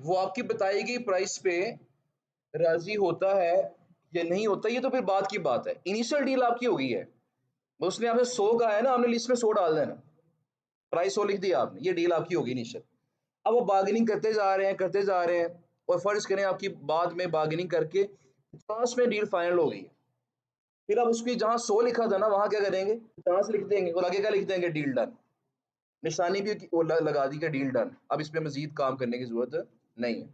वो आपकी बताई गई प्राइस पे राजी होता है या नहीं होता, ये तो फिर बात की बात है। इनिशियल डील आपकी हो गई है, उसने आपसे 100 कहा है ना, आपने लिस्ट में 100 डाल देना, प्राइस 100 लिख दिया आपने, ये डील आपकी होगी इनिशियल। अब वो बार्गेनिंग करते जा रहे हैं, करते जा रहे हैं, और फर्ज करें आपकी बाद में बार्गेनिंग करके 50 में डील फाइनल हो गई है। फिर आप उसकी जहाँ 100 लिखा था ना, वहाँ क्या करेंगे, 50 लिख देंगे और आगे क्या लिख देंगे, डील डन। निशानी भी वो लगा दी कि डील डन, अब इसमें मजीद काम करने की जरूरत नहीं है।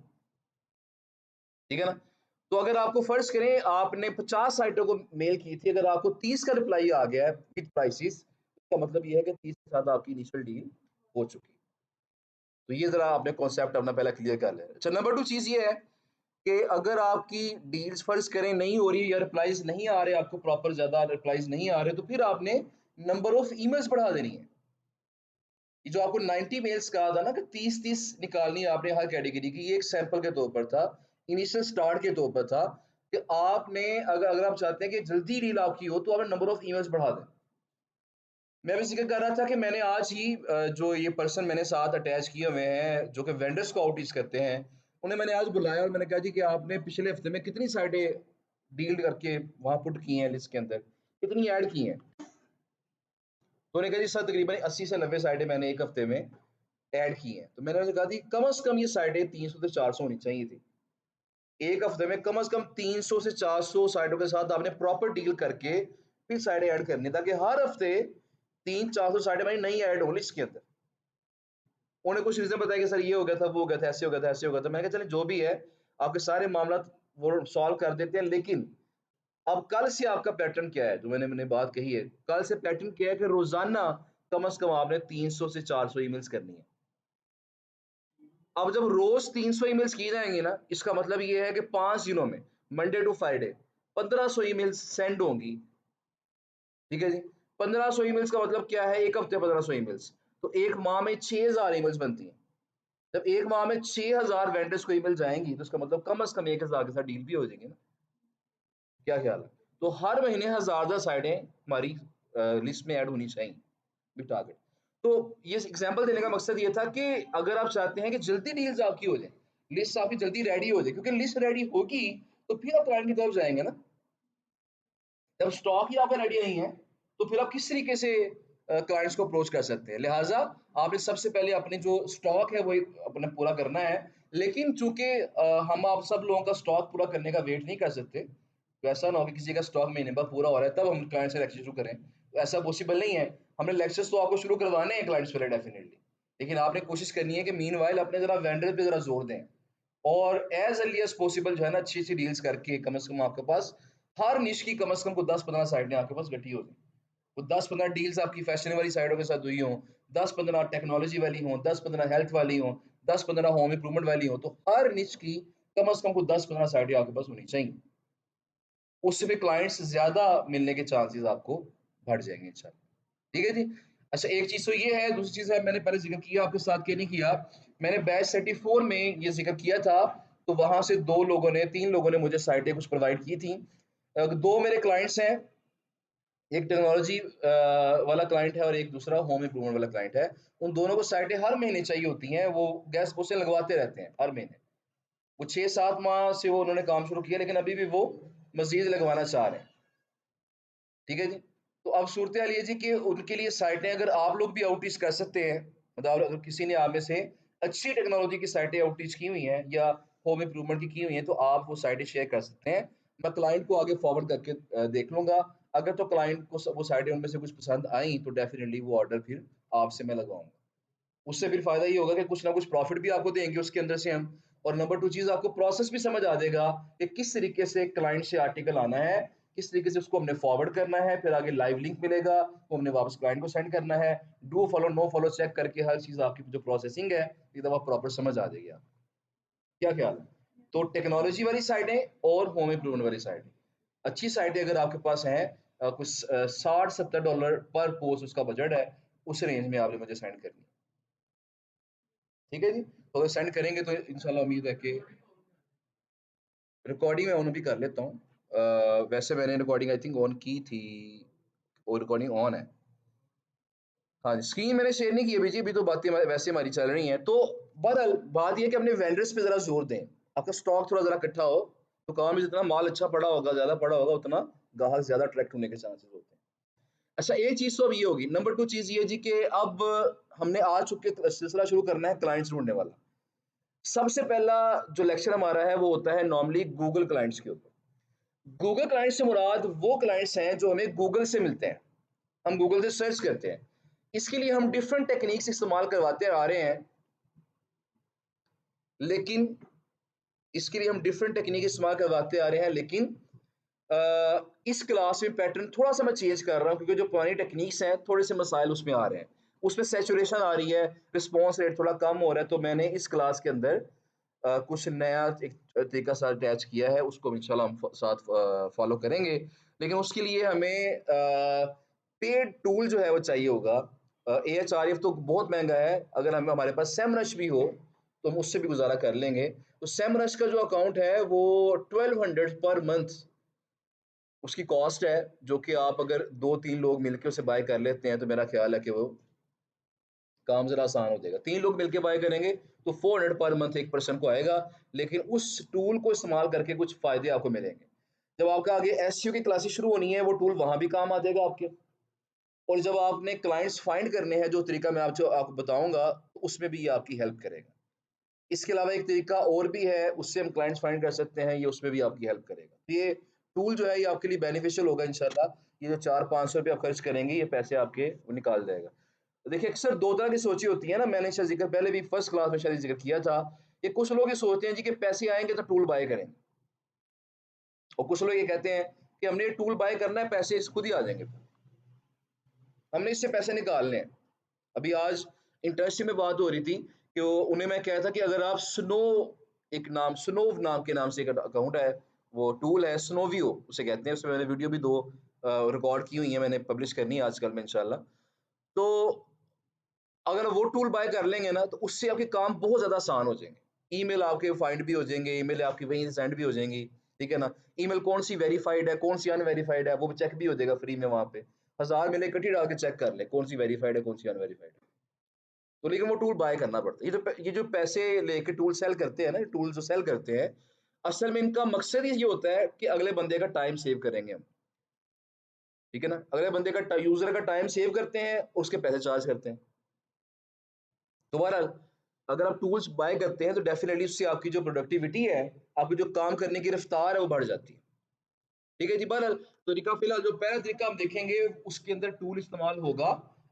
ठीक है ना? तो अगर आपको फर्ज करें आपने 50 साइटों को मेल की थी, अगर आपको 30 का रिप्लाई आ गया है विद प्राइसेस, इसका मतलब ये है कि 30 के साथ आपकी इनिशियल डील हो चुकी है। तो ये जरा आपने कॉन्सेप्ट अपना पहला क्लियर कर लें। अच्छा, नंबर 2 चीज ये है कि अगर आपकी डील्स फर्ज करें नहीं हो रही या रिप्लाईज नहीं आ रहे, आपको प्रॉपर ज्यादा रिप्लाईज नहीं आ रहे, तो फिर आपने नंबर ऑफ ईमेल्स बढ़ा देनी है। ये जो आपको 90 मेल्स कहा था ना कि 30-30 निकालनी है आपने हर कैटेगरी की, ये एक सैंपल के तौर पर था, इनिशियल स्टार्ट के तौर पर था कि आपने अगर आप चाहते हैं कि जल्दी डील आपकी हो, तो आपने नंबर ऑफ ईमेल्स बढ़ा दें। मैं भी जिक्र कर रहा था कि मैंने आज ही जो ये पर्सन मैंने साथ अटैच किए हुए हैं जो कि वेंडर्स को आउटरीच करते हैं, उन्हें मैंने आज बुलाया और मैंने कहा जी कि आपने पिछले हफ्ते में कितनी साइटें डील करके वहां पुट की हैं लिस्ट के अंदर, कितनी ऐड की हैं। तो उन्होंने कहा जी सर तकरीबन 80 से 90 साइटें मैंने एक हफ्ते में ऐड की हैं। तो मैंने उनसे कहा थी कम से कम ये साइटें 300 से 400 होनी चाहिए थी। एक हफ्ते में कम से कम 300 से 400 साइटों के साथ आपने प्रॉपर डील करके फिर साइटें ऐड करनी, ताकि हर हफ्ते 300-400 साइटें हमारी नई ऐड हो लिस्ट के अंदर। उन्होंने कुछ रीजन बताया कि सर ये हो गया था, वो हो गया था, ऐसे हो गया था, ऐसे हो गया था। मैंने कहा चलें जो भी है, आपके सारे मामला वो सॉल्व कर देते हैं, लेकिन अब कल से आपका पैटर्न क्या है, जो मैंने बात कही है, कल से पैटर्न क्या है कि रोजाना कम से कम आपने 300 से 400 ईमेल्स करनी है। अब जब रोज 300 ईमेल्स की जाएंगी ना, इसका मतलब ये है कि 5 दिनों में, Monday to Friday, 1500 emails send होंगी। ठीक है जी, 1500 ईमेल्स का मतलब क्या है, एक हफ्ते 1500 ईमेल्स, तो एक माह में 6000 ईमेल्स बनती हैं। जब एक माह में 6000 वेंडर्स को ईमेल जाएंगी, तो इसका मतलब कम से कम 1000 के साथ डील भी हो जाएगी ना। क्या ख्याल है? तो हर महीने हजार साइटें हमारी लिस्ट में ऐड होनी चाहिए, भी टारगेट। तो ये एग्जांपल देने का मकसद ये था कि अगर आप चाहते हैं कि जल्दी डील्स आपकी हो जाए, लिस्ट आपकी जल्दी रेडी हो जाए, क्योंकि लिस्ट रेडी होगी तो फिर आप क्लाइंट की तरफ जाएंगे ना। जब स्टॉक ही आपका रेडी नहीं है, तो फिर आप किस तरीके से क्लाइंट्स को अप्रोच कर सकते हैं। लिहाजा आपने सबसे पहले अपने जो स्टॉक है वो अपने पूरा करना है। लेकिन चूंकि हम आप सब लोगों का स्टॉक पूरा करने का वेट नहीं कर सकते, तो ऐसा ना हो कि किसी का स्टॉक महीने बाद पूरा हो रहा है तब हम क्लाइंट से लेक्चर शुरू करें, तो ऐसा पॉसिबल नहीं है। हमने लेक्चर्स तो आपको शुरू करवाने हैं क्लाइंट्स पहले डेफिनेटली, लेकिन आपने कोशिश करनी है कि मीनवाइल अपने जरा वेंडर पे जरा जोर दें, और एज अर्ली एज पॉसिबल जो है ना अच्छी सी डील्स करके कम से कम आपके पास हर निश की कम से कम को 10-15 साइटें आपके पास गठी हो जाए। वो 10-15 डील्स आपकी फैशन वाली साइडों के साथ हुई हो, 10-15 टेक्नोलॉजी वाली हो, 10-15 हेल्थ वाली हो, 10-15 होम इंप्रूवमेंट वाली हो, तो हर निश की कम से कम को 10-15 साइटें आपके पास होनी चाहिए। उससे भी क्लाइंट्स ज्यादा मिलने के चांसेस आपको बढ़ जाएंगे इंशाल्लाह। ठीक है जी। अच्छा, एक चीज तो ये है, दूसरी चीज है मैंने पहले जिक्र किया आपके साथ कि नहीं किया, मैंने बैच 34 में ये जिक्र किया था। तो वहां से 3 लोगों ने मुझे साइटें कुछ प्रोवाइड की थी। दो मेरे क्लाइंट्स हैं, एक टेक्नोलॉजी वाला क्लाइंट है और एक दूसरा होम इम्प्रूवमेंट वाला क्लाइंट है। उन दोनों को साइटें हर महीने चाहिए होती हैं, वो गैस पोस्टें लगवाते रहते हैं हर महीने। वो 6-7 माह से वो उन्होंने काम शुरू किया, लेकिन अभी भी वो मजीद लगवाना चाह रहे हैं। ठीक है जी। तो अब सूरत हाल ये जी कि उनके लिए साइटें अगर आप लोग भी आउटरीच कर सकते हैं, मतलब अगर किसी ने आप में से अच्छी टेक्नोलॉजी की साइटें आउटरीच की हुई हैं या होम इम्प्रूवमेंट की हुई हैं, तो आप वो साइटें शेयर कर सकते हैं। मैं क्लाइंट को आगे फॉरवर्ड करके देख लूंगा। अगर तो क्लाइंट को वो साइटें उनमें से कुछ पसंद आई, तो डेफिनेटली वो ऑर्डर फिर आपसे मैं लगवाऊंगा। उससे फिर फायदा ये होगा कि कुछ ना कुछ प्रॉफिट भी आपको देंगे उसके अंदर से हम। और नंबर 2 चीज, आपको प्रोसेस भी समझ आ जाएगा कि किस तरीके से क्लाइंट से आर्टिकल आना है, किस तरीके से उसको हमने फॉरवर्ड करना है, फिर आगे लाइव लिंक मिलेगा, वो हमने वापस क्लाइंट को सेंड करना है। Do follow no follow check करके हर चीज आपकी जो प्रोसेसिंग है एक दफा प्रॉपर समझ आ जाएगी आपको। क्या ख्याल है? तो टेक्नोलॉजी वाली साइडें और होम इम्प्रूवमेंट वाली साइडें, अच्छी साइटें अगर आपके पास हैं, कुछ $60-70 पर पोस्ट उसका बजट है, उस रेंज में आपने मुझे सेंड करनी है। ठीक है जी। तो अगर सेंड करेंगे तो इंशाल्लाह उम्मीद है कि रिकॉर्डिंग मैं ऑन भी कर लेता हूँ। वैसे मैंने रिकॉर्डिंग आई थिंक ऑन की थी, वो रिकॉर्डिंग ऑन है। हाँ जी, स्क्रीन मैंने शेयर नहीं की अभी जी, अभी तो बातें वैसे हमारी चल रही हैं। तो बहरहाल बात ये है कि अपने वेंडर्स पे ज़रा ज़ोर दें। आपका स्टॉक थोड़ा ज़रा इकट्ठा हो, दुकान में जितना माल अच्छा पड़ा होगा, ज़्यादा पड़ा होगा, उतना ग्राहक ज़्यादा अट्रैक्ट होने के चांसेस होते हैं। अच्छा, एक चीज़ तो अब ये होगी। नंबर 2 चीज़ ये है जी कि अब हमने आ चुके सिलसिला शुरू करना है क्लाइंट्स ढूँढने वाला। सबसे पहला जो लेक्चर हमारा है वो होता है नॉर्मली गूगल क्लाइंट्स के ऊपर। गूगल क्लाइंट्स से मुराद वो क्लाइंट्स हैं जो हमें गूगल से मिलते हैं। हम गूगल से सर्च करते हैं। इसके लिए हम डिफरेंट टेक्निक्स इस्तेमाल करवाते आ रहे हैं, लेकिन इसके लिए हम डिफरेंट टेक्निक इस्तेमाल करवाते आ रहे हैं, लेकिन इस क्लास में पैटर्न थोड़ा सा मैं चेंज कर रहा हूँ क्योंकि जो पुरानी टेक्निक्स हैं थोड़े से मसाइल उसमें आ रहे हैं, उसमें सैचुरेशन आ रही है, रिस्पॉन्स रेट थोड़ा कम हो रहा है। तो मैंने इस क्लास के अंदर कुछ नया एक तरीका सा अटैच किया है, उसको इंशाल्लाह हम साथ फॉलो करेंगे। लेकिन उसके लिए हमें पेड टूल जो है वो चाहिए होगा। AHRF तो बहुत महंगा है, अगर हम हमारे पास सेमरश भी हो तो हम उससे भी गुजारा कर लेंगे। तो सेमरश का जो अकाउंट है वो 1200 पर मंथ उसकी कॉस्ट है, जो कि आप अगर 2-3 लोग मिलके उसे बाय कर लेते हैं तो मेरा ख्याल है कि वो काम ज़रा आसान हो जाएगा। 3 लोग मिलके बाय करेंगे तो 400 पर मंथ एक पर्सन को आएगा, लेकिन उस टूल को इस्तेमाल करके कुछ फ़ायदे आपको मिलेंगे। जब आपका आगे एसईओ की क्लासेस शुरू होनी है, वो टूल वहाँ भी काम आ जाएगा आपके। और जब आपने क्लाइंट्स फाइंड करने हैं, जो तरीका मैं आपको बताऊँगा, तो उसमें भी ये आपकी हेल्प करेगा। इसके अलावा एक तरीका और भी है, उससे हम क्लाइंट्स फाइंड कर सकते हैं, ये उसमें भी आपकी हेल्प करेगा। तो ये टूल जो है ये आपके लिए बेनिफिशियल होगा इंशाल्लाह। ये जो 400-500 रुपए आप खर्च करेंगे, ये पैसे आपके वो निकाल देगा। तो देखिए, अक्सर 2 तरह की सोचें होती है ना, मैंने इसका ज़िक्र पहले भी फर्स्ट क्लास में शायद ज़िक्र किया था, कि कुछ लोग ये सोचते हैं जी कि पैसे आएँगे तो टूल बाय करेंगे, और कुछ लोग ये कहते हैं कि हमने ये टूल बाय करना है, पैसे खुद ही आ जाएँगे। हमने इससे पैसे निकालने हैं। अभी आज इंटर्नशिप में बात हो रही थी कि उन्हें मैं कहा था कि अगर आप स्नोव नाम के नाम से एक अकाउंट है, वो टूल है स्नोवियो उसे कहते हैं, उसमें मैंने वीडियो भी 2 रिकॉर्ड की हुई है, मैंने पब्लिश करनी है आजकल में इंशाल्लाह। तो अगर वो टूल बाय कर लेंगे ना, तो उससे आपके काम बहुत ज़्यादा आसान हो जाएँगे। ईमेल आपके फाइंड भी हो जाएँगे, ईमेल आपकी वहीं से सेंड भी हो जाएँगी, ठीक है ना? ईमेल कौन-सी वेरिफाइड है, कौन-सी अनवेरिफाइड है, वो भी चेक भी हो जाएगा फ्री में वहाँ पे। 1000 मेल इकट्ठी डाल के चेक कर लें, कौन-सी वेरिफाइड है, कौन-सी अनवेरिफाइड है। तो लेकिन वो टूल बाय करना पड़ता है। ये जो पैसे लेके टूल सेल करते हैं ना, टूल जो सेल करते हैं, असल में इनका मकसद ही ये होता है कि अगले बंदे का टाइम सेव करेंगे हम, ठीक है ना? अगले बंदे का यूज़र का टाइम सेव करते हैं, उसके पैसे चार्ज करते हैं। तो बहरहाल अगर आप टूल्स बाय करते हैं तो डेफिनिटली उससे आपकी जो प्रोडक्टिविटी है, आपकी जो काम करने की रफ्तार है वो बढ़ जाती है। ठीक है जी, बहरहाल तरीका फिलहाल जो पहला तरीका हम देखेंगे उसके अंदर टूल इस्तेमाल होगा,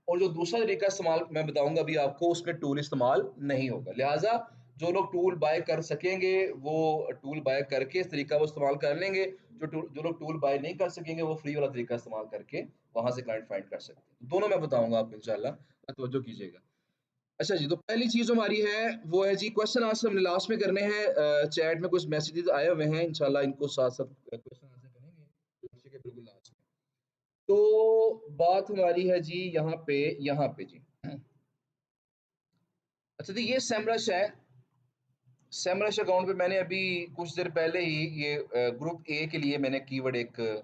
और जो दूसरा तरीका इस्तेमाल मैं बताऊंगा अभी आपको उसमें टूल इस्तेमाल नहीं होगा। लिहाजा जो लोग टूल बाय कर सकेंगे वो टूल बाय करके इस तरीका वो इस्तेमाल कर लेंगे। जो लोग टूल बाय नहीं कर सकेंगे वो फ्री वाला तरीका इस्तेमाल करके वहां से क्लाइंट फाइंड कर सकते हैं। दोनों मैं बताऊंगा आपको इंशाल्लाह, तवज्जो कीजिएगा। अच्छा जी, तो पहली चीज़ हमारी है वो है जी क्वेश्चन आंसर हमने लास्ट में करने हैं। चैट में कुछ मैसेजेस आए हुए हैं, इंशाल्लाह इनको साथ-साथ क्वेश्चन आंसर करेंगे, लक्ष्य के बिल्कुल लास्ट में। तो बात हमारी है जी यहाँ पे जी। अच्छा जी, ये सेमरश है। सेमरश अकाउंट पे मैंने अभी कुछ देर पहले ही ये ग्रुप ए के लिए मैंने कीवर्ड एक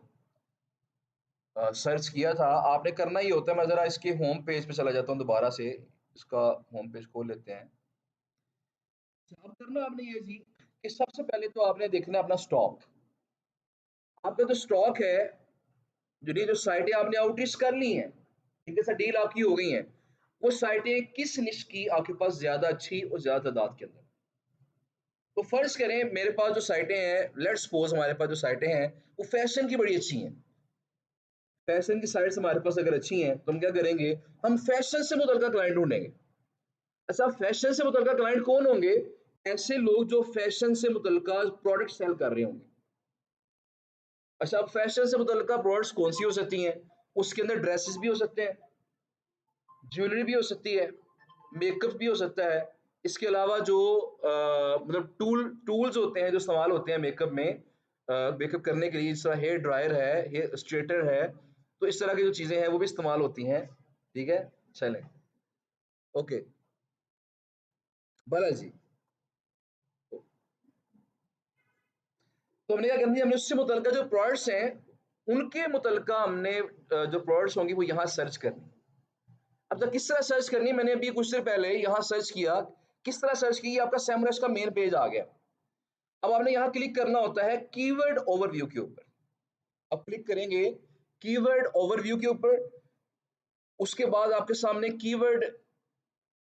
सर्च किया था। आपने करना ही होता है, मैं ज़रा इसके होम पेज पे चला जाता हूँ दोबारा से, इसका होम पेज खोल लेते हैं। अब करना आपने ये जी कि सबसे पहले तो आपने देखना है अपना स्टॉक। आपका जो स्टॉक है, जो साइटें आपने आउटरीच कर ली हैं, इनके साथ डील आपकी हो गई हैं, वो साइटें किस निश की आपके पास ज़्यादा अच्छी और ज़्यादा तादाद के अंदर। तो फर्ज करें मेरे पास जो साइटें हैं, लेट्स सपोज हमारे पास जो साइटें हैं वो फैशन की बड़ी अच्छी हैं। फैशन की साइट्स हमारे पास अगर अच्छी हैं तो हम क्या करेंगे, हम फैशन से मुतल्लिका क्लाइंट ढूंढेंगे। अच्छा, फैशन से मुतल्लिका क्लाइंट कौन होंगे? ऐसे लोग जो फैशन से मुतल्लिका प्रोडक्ट सेल कर रहे होंगे। अच्छा, अब फैशन से मुतल्लिका प्रोडक्ट्स कौन सी हो सकती हैं? उसके अंदर ड्रेसेस भी हो सकते हैं, ज्वेलरी भी हो सकती है, मेकअप भी हो सकता है। इसके अलावा जो मतलब टूल्स होते हैं जो इस्तेमाल होते हैं मेकअप में, मेकअप करने के लिए, जिस तरह हेयर ड्रायर है, हेयर स्ट्रेटर है, तो इस तरह की जो चीज़ें हैं वो भी इस्तेमाल होती हैं। ठीक है, चलें, ओके। बाला जी, तो हमने क्या करना है, हमने उससे मुतल्लिका जो प्रोडक्ट्स हैं उनके मुतल्लिका हमने जो प्रोडक्ट्स होंगी वो यहाँ सर्च करनी। अब तक किस तरह सर्च करनी है, मैंने अभी कुछ देर पहले यहाँ सर्च किया, किस तरह सर्च की, आपका सेमरश का मेन पेज आ गया। अब आपने यहाँ क्लिक करना होता है कीवर्ड ओवरव्यू के ऊपर। अब क्लिक करेंगे कीवर्ड ओवरव्यू के ऊपर, उसके बाद आपके सामने कीवर्ड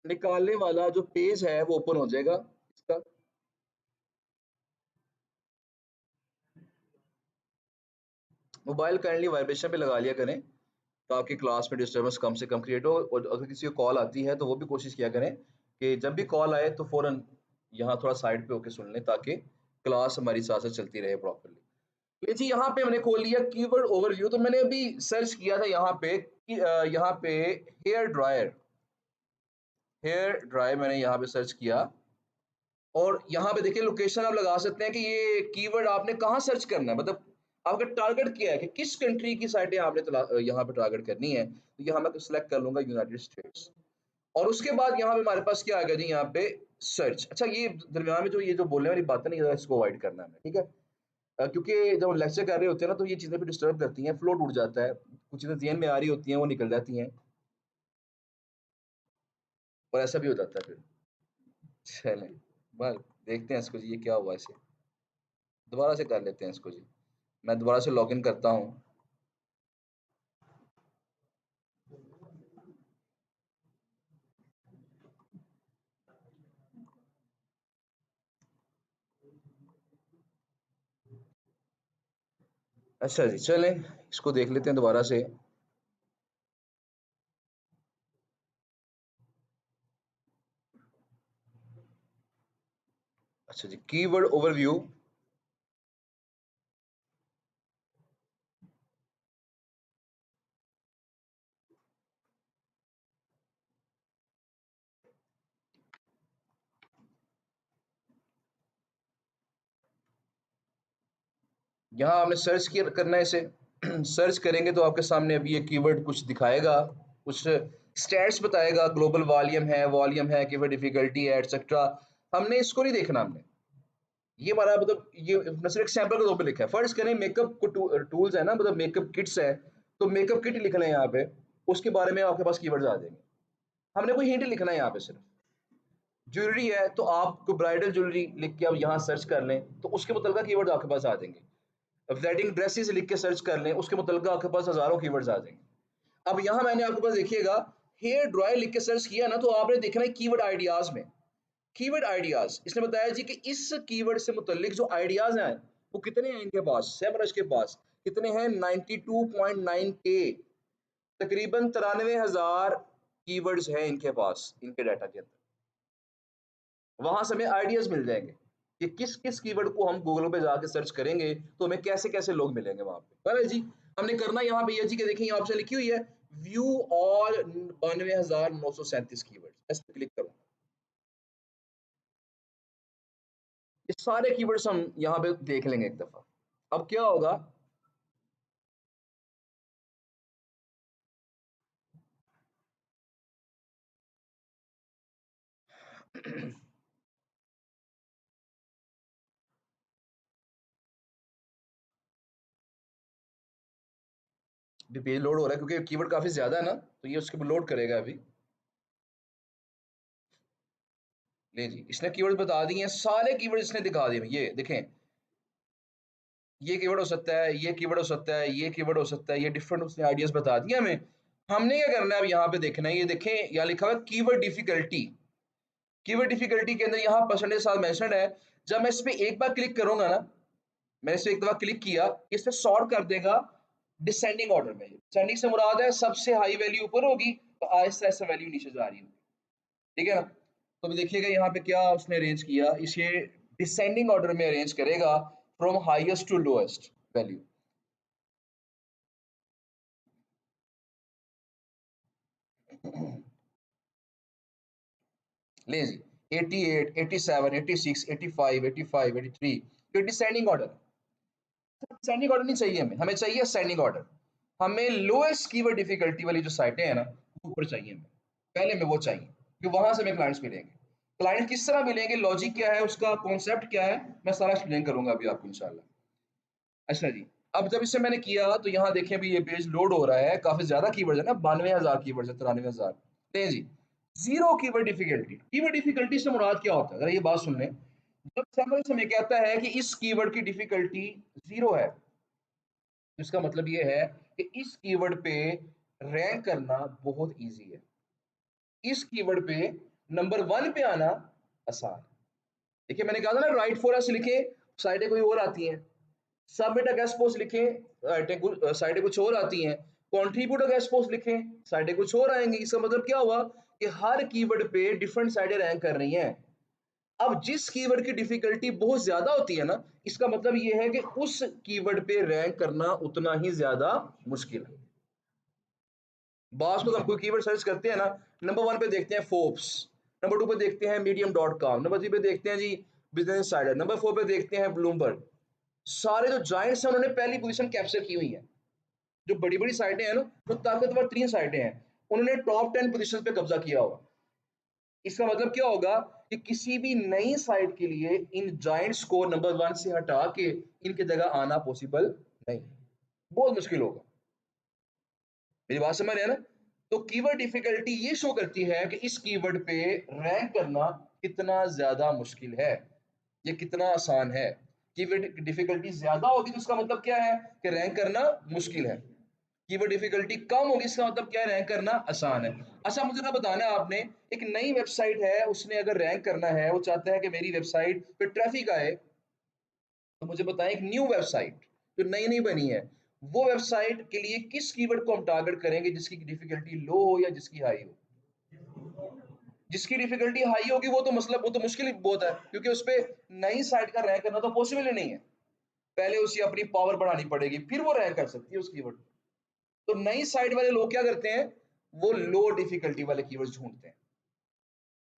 निकालने वाला जो पेज है वो ओपन हो जाएगा इसका। मोबाइल काइंडली वाइब्रेशन पे लगा लिया करें ताकि क्लास में डिस्टर्बेंस कम से कम क्रिएट हो, और अगर किसी को कॉल आती है तो वो भी कोशिश किया करें कि जब भी कॉल आए तो फौरन यहाँ थोड़ा साइड पे होके सुन लें ताकि क्लास हमारी साथ साथ चलती रहे प्रॉपरली। ये जी यहाँ पे मैंने खोल लिया कीवर्ड ओवरव्यू, तो मैंने अभी सर्च किया था यहाँ पे कि यहाँ पे हेयर ड्रायर मैंने यहाँ पे सर्च किया, और यहाँ पे देखिए लोकेशन आप लगा सकते हैं कि ये कीवर्ड आपने कहाँ सर्च करना है, मतलब आपका टारगेट क्या है कि किस कंट्री की साइटें आपने यहाँ पे टारगेट करनी है। तो यहाँ मैं सिलेक्ट कर लूंगा यूनाइटेड स्टेट्स, और उसके बाद यहाँ पे हमारे पास क्या आ गया जी, यहाँ पे सर्च। अच्छा, ये दरमियान में जो ये जो बोलने वाली बात है ना, इसको अवॉइड करना है, ठीक है। क्योंकि जब लेक्चर कर रहे होते हैं ना तो ये चीजें भी डिस्टर्ब करती हैं, फ्लो टूट जाता है, कुछ चीजें ज़हन में आ रही होती हैं वो निकल जाती हैं, और ऐसा भी हो जाता है फिर। चलें, बस देखते हैं इसको जी, ये क्या हुआ इसे, दोबारा से कर लेते हैं इसको जी। मैं दोबारा से लॉगिन करता हूँ। अच्छा जी, चलें इसको देख लेते हैं दोबारा से। अच्छा जी, कीवर्ड ओवरव्यू। यहाँ हमने सर्च किया करना है इसे। सर्च करेंगे तो आपके सामने अभी ये कीवर्ड कुछ दिखाएगा, कुछ स्टैट्स बताएगा, ग्लोबल वॉल्यूम है, कीवर्ड डिफिकल्टी है, एटसेट्रा। हमने इसको नहीं देखना, हमने ये हमारा मतलब ये मैं सिर्फ एक सैंपल के तौर पे लिखा है। फर्ज करें मेकअप को टूल्स है ना, मतलब मेकअप किट्स है, तो मेकअप किट लिख लें यहाँ पे, उसके बारे में आपके पास कीवर्ड्स आ जाएंगे। हमने कोई हिंट लिखना है यहाँ पे सिर्फ। ज्वेलरी है तो आपको ब्राइडल ज्वेलरी लिख के आप यहाँ सर्च कर लें तो उसके मुतल्लिका कीवर्ड आपके पास आ जाएंगे। वेडिंग ड्रेसेस लिख के सर्च कर लें, उसके मुतल्लिका आपके पास हजारों कीवर्ड्स आ जाएंगे। अब यहाँ मैंने आपके पास देखिएगा हेयर ड्रायर लिख के सर्च किया ना, तो आपने देखना है कीवर्ड आइडियाज में, कीवर्ड आइडियाज इसने बताया जी कि इस कीवर्ड से मुतल्लिक जो आइडियाज हैं वो कितने हैं इनके पास, सेमरश के पास कितने हैं, 92.9 के, तकरीबन 93,000 कीवर्ड्स हैं इनके पास, इनके डाटा के अंदर। वहां से हमें आइडियाज मिल जाएंगे कि किस किस कीवर्ड को हम गूगल पे जाके सर्च करेंगे तो हमें कैसे कैसे लोग मिलेंगे वहां पे। बराबर जी, हमने करना यहाँ पे ये जी कि देखिए ऑप्शन लिखी हुई है व्यू ऑल 92,937 कीवर्ड्स, इस पे क्लिक करूँ, ये सारे कीवर्ड्स हम यहाँ पे देख लेंगे एक दफा। अब क्या होगा, अभी पेज लोड हो रहा है क्योंकि कीवर्ड काफी ज्यादा है ना, तो ये उसके लोड करेगा अभी। ले जी, इसने कीवर्ड बता दिए हैं, सारे कीवर्ड इसने दिखा दिए, ये देखें, ये कीवर्ड हो सकता है, ये कीवर्ड हो सकता है, ये कीवर्ड हो सकता है, ये डिफरेंट उसने आइडियाज बता दिए हमें। हमने क्या करना है, अब यहाँ पे देखना है, ये देखें यहाँ लिखा हुआ है कीवर्ड डिफिकल्टी। कीवर्ड डिफिकल्टी के अंदर यहाँ परसेंटेज साथ मेंशन है। जब मैं इस पे एक बार क्लिक करूंगा ना, मैंने इस पे एक दफा क्लिक किया, इसे सॉर्ट कर देगा डिसेंडिंग ऑर्डर में। डिसेंडिंग से मुराद है सबसे हाई वैल्यू ऊपर होगी तो आहिस्ता आहिस्ता वैल्यू नीचे जा रही होगी, ठीक है ना। तो देखिएगा यहाँ पे क्या उसने अरेंज किया, इसे डिसेंडिंग ऑर्डर में अरेंज करेगा from highest to lowest value. ले जी, 88, 87, 86, 85, 85, 83, ये डिसेंडिंग ऑर्डर। डिसेंडिंग ऑर्डर नहीं चाहिए हमें, हमें चाहिए असेंडिंग ऑर्डर। हमें लोएस्ट कीवर्ड डिफिकल्टी वाली जो साइटें हैं ना वो ऊपर चाहिए हमें, पहले में वो चाहिए कि वहां से हमें क्लाइंट्स मिलेंगे। क्लाइंट किस तरह मिलेंगे, लॉजिक क्या है उसका, कॉन्सेप्ट क्या है, मैं सारा एक्सप्लेन करूंगा अभी आपको इंशाल्लाह। अच्छा जी, अब जब इसे मैंने किया तो यहाँ देखें अभी ये पेज लोड हो रहा है, काफी ज्यादा कीवर्ड है ना, 92,000 कीवर्ड है, 93,000। नहीं जी, zero keyword difficulty. Keyword difficulty से मुराद क्या होता है, अगर ये बात सुन लें, जब सैम्पल हमें कहता है कि इस कीवर्ड की डिफिकल्टी जीरो है, इसका मतलब ये है कि इस कीवर्ड पे रैंक करना बहुत इजी है, इस कीवर्ड पे नंबर 1 पे आना आसान है। देखिए मैंने कहा था ना, राइट फॉर अस लिखे साइडें कोई और आती हैं, सबमिट अ गेस्ट पोस्ट लिखें साइडें कुछ और आती हैं, कंट्रीब्यूट अ गेस्ट पोस्ट लिखें साइडें कुछ और आएंगी। इसका मतलब क्या हुआ कि हर कीवर्ड पे डिफरेंट साइडें रैंक कर रही हैं। अब जिस कीवर्ड की डिफिकल्टी बहुत ज्यादा होती है ना, इसका मतलब ये है कि उस कीवर्ड पे रैंक करना उतना ही ज्यादा मुश्किल है। बास को हम कोई कीवर्ड सर्च करते हैं ना, नंबर 1 पे देखते हैं फोर्ब्स, नंबर 2 पे देखते हैं medium.com, नंबर 3 पे देखते हैं जी बिजनेस इंसाइडर, नंबर 4 पे देखते हैं ब्लूमबर्ग। सारे जो जायंट्स हैं उन्होंने पहली पोजीशन कैप्चर की हुई है। जो बड़ी बड़ी साइटें हैं ना, जो ताकतवर 3 साइटें हैं, उन्होंने टॉप 10 पोजीशन पे कब्जा किया हुआ। इसका मतलब क्या होगा कि किसी भी नई साइट के लिए इन जायंट्स को नंबर 1 से हटा के इनकी जगह आना पॉसिबल नहीं, बहुत मुश्किल होगा। मेरी बात समझ रहे हैं ना? तो कीवर्ड डिफिकल्टी ये शो करती है कि इस कीवर्ड पे रैंक करना कितना ज्यादा मुश्किल है, ये कितना आसान है। कीवर्ड डिफिकल्टी ज्यादा होगी तो इसका मतलब क्या है कि रैंक करना मुश्किल है, कीवर्ड डिफिकल्टी कम होगी इसका मतलब क्या है, रैंक करना आसान है। अच्छा मुझे ना बताना है आपने, एक नई वेबसाइट है, उसने अगर रैंक करना है, वो चाहता है कि मेरी वेबसाइट पे ट्रैफिक आए, तो मुझे बताएं एक न्यू वेबसाइट जो नई नई बनी है, वो वेबसाइट के लिए किस कीवर्ड को हम टारगेट करेंगे जिसकी डिफिकल्टी लो हो या जिसकी हाई हो। जिसकी डिफिकल्टी हाई होगी वो तो मतलब वो तो मुश्किल ही बहुत है, क्योंकि उस पर नई साइट का रैंक करना तो पॉसिबल ही नहीं है। पहले उसे अपनी पावर बढ़ानी पड़ेगी फिर वो रैंक कर सकती है उस कीवर्ड। तो नई साइट वाले लोग क्या करते हैं, वो लो डिफिकल्टी वाले कीवर्ड्स ढूंढते हैं,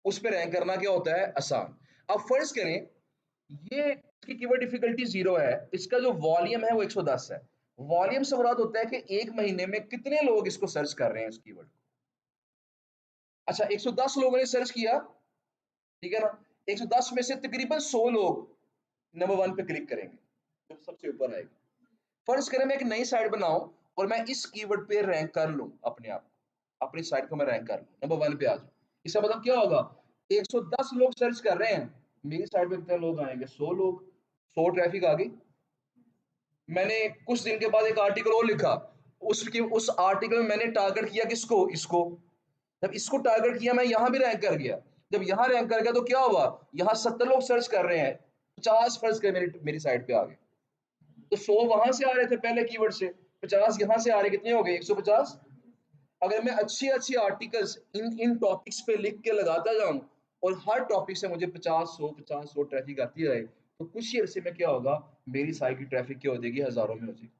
उस पर रैंक करना क्या होता है, आसान। अब फर्ज करें ये इसकी कीवर्ड डिफिकल्टी 0 है, इसका जो वॉल्यूम है वो 110 है। वॉल्यूम से मुराद होता है कि एक महीने में कितने लोग इसको सर्च कर रहे हैं इस कीवर्ड को। अच्छा 110 लोगों ने सर्च किया, ठीक है ना, 110 में से तकरीबन 100 लोग नंबर 1 पे क्लिक करेंगे, जो सबसे ऊपर आएगा। फर्ज करें मैं एक नई साइट बनाऊं और मैं इस कीवर्ड पे रैंक कर लूं अपने आप को, अपनी साइट को मैं रैंक कर लूं, नंबर 1 पे आ जाऊं। इसका मतलब क्या होगा, 110 लोग सर्च कर रहे हैं, मेरी साइट पे कितने लोग आएंगे, 100 लोग, 100 ट्रैफिक आ गई। मैंने कुछ दिन के बाद एक आर्टिकल और लिखा, उसकी उस आर्टिकल में मैंने टारगेट किया किसको, इसको। जब इसको टारगेट किया मैं यहाँ भी रैंक कर गया, जब यहाँ रैंक कर गया तो क्या हुआ, यहाँ 70 लोग सर्च कर रहे हैं, 50 फर्ज कर मेरी मेरी साइट पे आ गए। तो 100 वहां से आ रहे थे पहले कीवर्ड से, 50 यहाँ से आ रहे, कितने हो गए, 150। अगर मैं अच्छी अच्छी आर्टिकल्स इन इन टॉपिक्स पे लिख के लगाता जाऊं और हर टॉपिक से मुझे 50 100 ट्रैफिक आती रहे, तो कुछ ही अरसे में क्या होगा, मेरी साइट की ट्रैफिक क्या हो जाएगी, हजारों में हो जाएगी।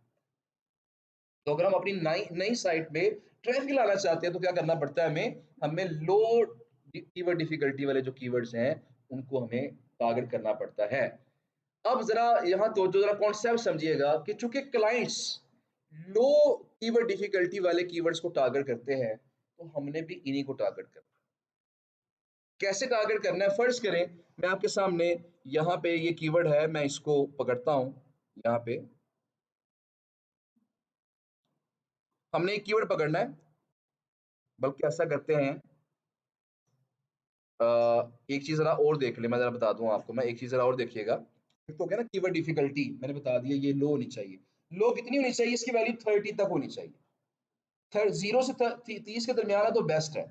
तो अगर हम अपनी नई नई साइट में ट्रैफिक लाना चाहते हैं तो क्या करना पड़ता है हमें, हमें लो कीवर्ड डिफिकल्टी वाले जो कीवर्ड्स हैं उनको हमें टारगेट करना पड़ता है। अब जरा यहाँ तो जो जरा कॉन्सेप्ट समझिएगा कि चूंकि क्लाइंट्स लो कीवर्ड डिफिकल्टी वाले कीवर्ड्स को टारगेट करते हैं, तो हमने भी इन्हीं को टारगेट करना है। कैसे टारगेट करना है, फर्ज करें मैं आपके सामने यहाँ पे ये कीवर्ड है, मैं इसको पकड़ता हूँ, यहाँ पे हमने एक कीवर्ड पकड़ना है, बल्कि ऐसा करते हैं, एक चीज जरा और देख ले, मैं जरा बता दूं आपको, मैं एक चीज जरा और देखिएगा। एक तो क्या ना कीवर्ड डिफिकल्टी मैंने बता दिया ये लो होनी चाहिए, लो कितनी होनी चाहिए, इसकी वैल्यू 30 तक होनी चाहिए, 0 से 30 के दरमियान है तो बेस्ट है।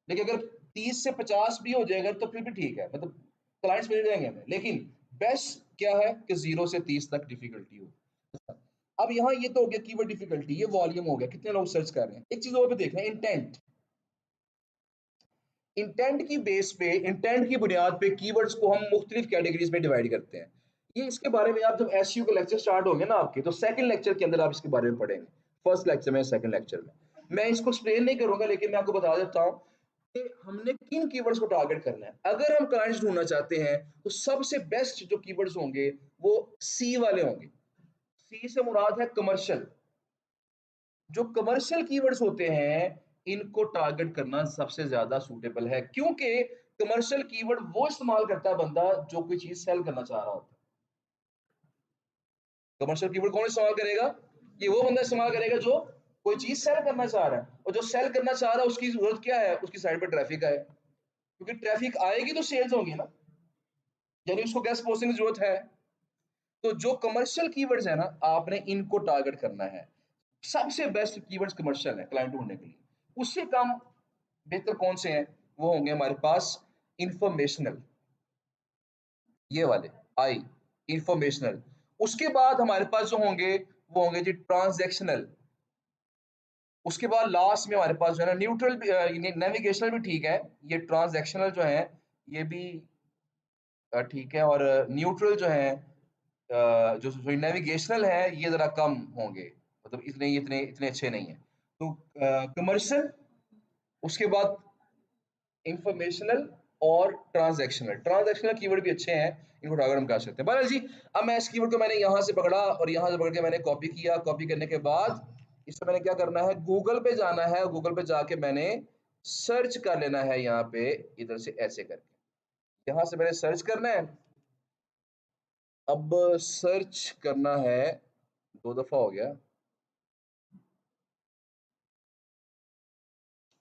लेकिन अगर 30 से 50 भी हो जाएगा तो फिर भी ठीक है, मतलब क्लाइंट्स मिल जाएंगे हमें, लेकिन बेस्ट क्या है कि 0 से 30 तक डिफिकल्टी हो। अब यहाँ ये तो हो गया कीवर्ड डिफिकल्टी, ये वॉल्यूम हो गया, कितने लोग सर्च कर रहे हैं। एक चीज और भी देख रहे हैं, इंटेंट। इंटेंट की बेस पे, इंटेंट की बुनियाद पे कीवर्ड्स को हम मुख्तलिफ कैटेगरीज में डिवाइड करते हैं। ये इसके बारे में आप जब एसईओ का लेक्चर स्टार्ट होंगे ना आपके, तो सेकंड लेक्चर के अंदर आप इसके बारे में पढ़ेंगे, फर्स्ट लेक्चर में सेकंड लेक्चर में मैं इसको एक्सप्लेन नहीं करूंगा, लेकिन मैं आपको बता देता हूँ कि हमने किन कीवर्ड्स को टारगेट करना है। अगर हम क्लाइंट्स ढूंढना चाहते हैं तो सबसे बेस्ट जो कीवर्ड्स होंगे वो सी वाले होंगे। सी से मुराद है कमर्शियल। जो कमर्शियल कीवर्ड्स होते हैं इनको टारगेट करना सबसे ज्यादा सूटेबल है, क्योंकि कमर्शियल कीवर्ड वो इस्तेमाल करता है बंदा जो कोई चीज सेल करना चाह रहा होता है। कमर्शियल कीवर्ड कौन इस्तेमाल करेगा, ये वो बंदा इस्तेमाल करेगा जो कोई चीज सेल करना चाह रहा है, और जो सेल करना चाह रहा है उसकी जरूरत क्या है, उसकी साइड पे ट्रैफिक आए, क्योंकि ट्रैफिक आएगी तो सेल्स होंगी ना, यानी उसको गेस्ट पोस्टिंग की जरूरत है। तो जो कमर्शियल कीवर्ड्स है ना, आपने इनको टारगेट करना है। सबसे बेस्ट कीवर्ड्स कमर्शियल है क्लाइंट ढूंढने के लिए। उससे कम बेहतर कौन से हैं, वो होंगे हमारे पास इंफॉर्मेशनल, ये वाले आई, इंफॉर्मेशनल। उसके बाद हमारे पास जो होंगे वो होंगे जी ट्रांजैक्शनल। उसके बाद लास्ट में हमारे पास जो है ना न्यूट्रल, नेविगेशनल भी ठीक है, ये ट्रांजैक्शनल जो है ये भी ठीक है, और न्यूट्रल जो है जो नेविगेशनल है ये जरा कम होंगे, मतलब इतने इतने इतने अच्छे नहीं है। तो कमर्शियल, उसके बाद इंफॉर्मेशनल और ट्रांजैक्शनल। ट्रांजैक्शनल कीवर्ड भी अच्छे हैं, इनको टारगेट हम कर सकते हैं। बहरहाल जी, अब मैं इस कीवर्ड को मैंने यहाँ से पकड़ा और यहाँ से पकड़ के मैंने कॉपी किया। कॉपी करने के बाद इससे मैंने क्या करना है, गूगल पे जाना है। गूगल पे जाके मैंने सर्च कर लेना है, यहाँ पे इधर से ऐसे करके यहाँ से मैंने सर्च करना है। अब सर्च करना है, 2 दफा हो गया,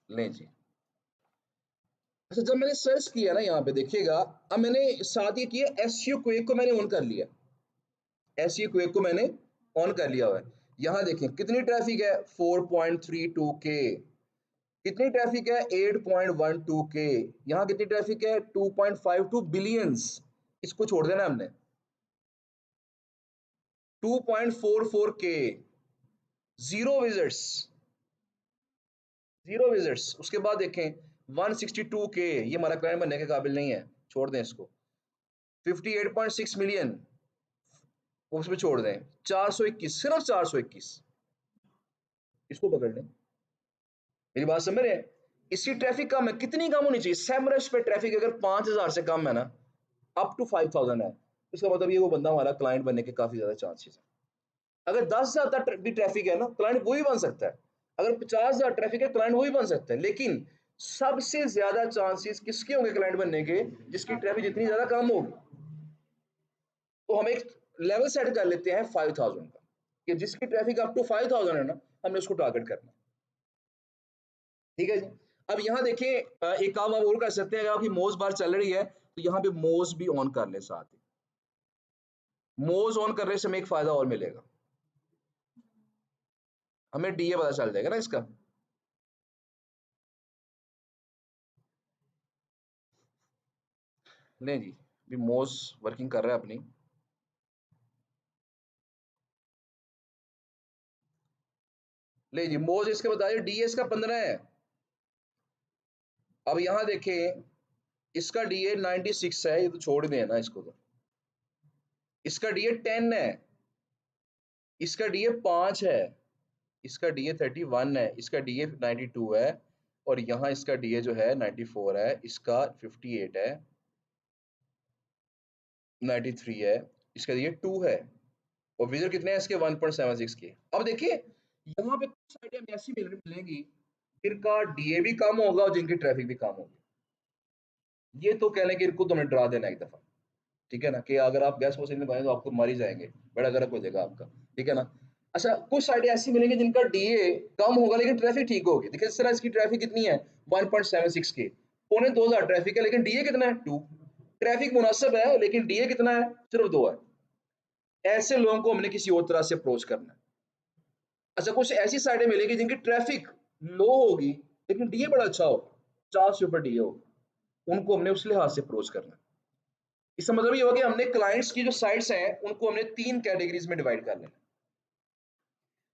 लें जी। अच्छा, जब मैंने सर्च किया ना यहाँ पे देखिएगा, अब मैंने साथ ये किया, एसईओ क्वेक को मैंने ऑन कर लिया। एसईओ क्वेक को मैंने ऑन कर लिया हुआ है। यहाँ देखें कितनी ट्रैफिक है, 4.32 के। कितनी ट्रैफिक है, 8.12 के। यहाँ कितनी ट्रैफिक है, 2.52 बिलियंस। इसको छोड़ देना हमने, 2.44 के। Zero visits, zero visits. उसके बाद देखें 162 के, ये हमारा क्लाइंट बनने के काबिल नहीं है, छोड़ दें इसको। 58.6 मिलियन, उसमें छोड़ दें। 421, सिर्फ 421, इसको पकड़ लें। मेरी बात समझ रहे हैं? इसकी ट्रैफिक कम है, कितनी कम होनी चाहिए, सेमरश पे ट्रैफिक अगर 5000 से कम है ना, अप टू 5000 है, इसका मतलब ये वो बंदा हमारा क्लाइंट बनने के काफी ज्यादा चांसेस है। अगर 10,000 तक भी ट्रैफिक है ना, क्लाइंट वही बन सकता है। अगर 50,000 ट्रैफिक है, क्लाइंट वही बन सकता है। लेकिन सबसे ज्यादा चांसेस किसके होंगे क्लाइंट बनने के, जिसकी ट्रैफिक जितनी ज्यादा कम होगी। तो हम एक लेवल सेट कर लेते हैं 5000 का, कि जिसकी ट्रैफिक अप टू 5000 है ना, हमने उसको टारगेट करना है। ठीक है जी। अब यहाँ देखिए, एक काम आप और कर सकते हैं, अगर आपकी मोज बार चल रही है तो यहाँ पे मोज भी ऑन कर ले साथ ही। मोज ऑन करने से हमें एक फायदा और मिलेगा, हमें डीए पता चल जाएगा ना इसका। नहीं जी, भी मोज वर्किंग कर रहा है अपनी। ले जी, मोज इसके बताइए, डीए इसका 15 है। अब यहाँ देखें, इसका डीए 96 है, ये तो छोड़ दें ना इसको तो। इसका डीए 10 है, इसका डीए 5 है, इसका डीए 31 है, इसका डीए 92 है, और यहाँ इसका डीए जो है 94 है, इसका 58 है, 93 है, इसका डीए 2 है, और विजर कितने हैं इसके, 1.76 के। अब देखिए, यहाँ पे कुछ आइडिया ऐसी मिलेंगी जिनका डीए भी कम होगा और जिनकी ट्रैफिक भी कम होगी। ये तो कहने के इनको तो हमें डरा देना एक दफा, ठीक है ना, कि अगर आप गैस पोस्टिंग में तो आपको मर ही जाएंगे, बड़ा गर्क हो जाएगा आपका, ठीक है ना। अच्छा, कुछ आइडिया ऐसी मिलेंगे जिनका डीए कम होगा लेकिन ट्रैफिक ठीक होगी। देखिए इस तरह इसकी ट्रैफिक कितनी है, 1.76 के, 2500 ट्रैफिक है, लेकिन डीए कितना है, 2। ट्रैफिक मुनासिब है लेकिन डीए कितना है, सिर्फ 2 है। ऐसे लोगों को हमने किसी और तरह से अप्रोच करना है। अच्छा, कुछ ऐसी साइटें मिलेगी जिनकी ट्रैफिक लो होगी लेकिन डीए बड़ा अच्छा होगा, 50 से ऊपर डीए होगा, उनको हमने उस लिहाज से अप्रोच करना है। इसका मतलब ये होगा कि हमने क्लाइंट्स की जो साइट्स हैं उनको हमने 3 कैटेगरीज में डिवाइड कर लेना।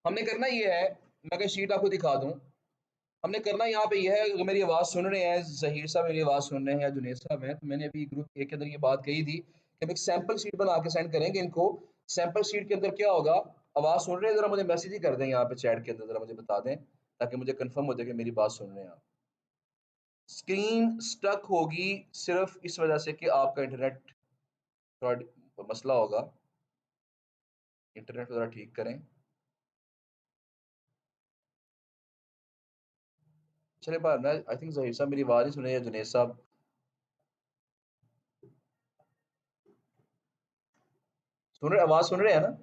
हमने करना ये है, मैं अगर शीट आपको दिखा दूं, हमने करना यहाँ पे ये है, अगर मेरी आवाज़ सुन रहे हैं, जहीर साहब मेरी आवाज़ सुन रहे हैं या जुनेद साहब हैं, तो मैंने अभी ग्रुप ए के अंदर ये बात कही थी कि हम एक सैंपल शीट बना के सेंड करेंगे इनको। सैंपल शीट के अंदर क्या होगा, आवाज़ सुन रहे हैं, जरा मुझे मैसेज ही कर दें यहाँ पे चैट के अंदर, जरा मुझे बता दें ताकि मुझे कंफर्म हो जाए कि मेरी बात सुन रहे हैं आप। स्क्रीन स्टक होगी सिर्फ इस वजह से कि आपका इंटरनेट थोड़ा मसला होगा, इंटरनेट को जरा ठीक करें। चले बार ना, आई थिंक जहीर साहब मेरी आवाज़ ही सुने या जुनेद साहब, सुन रहे, आवाज़ सुन रहे हैं ना,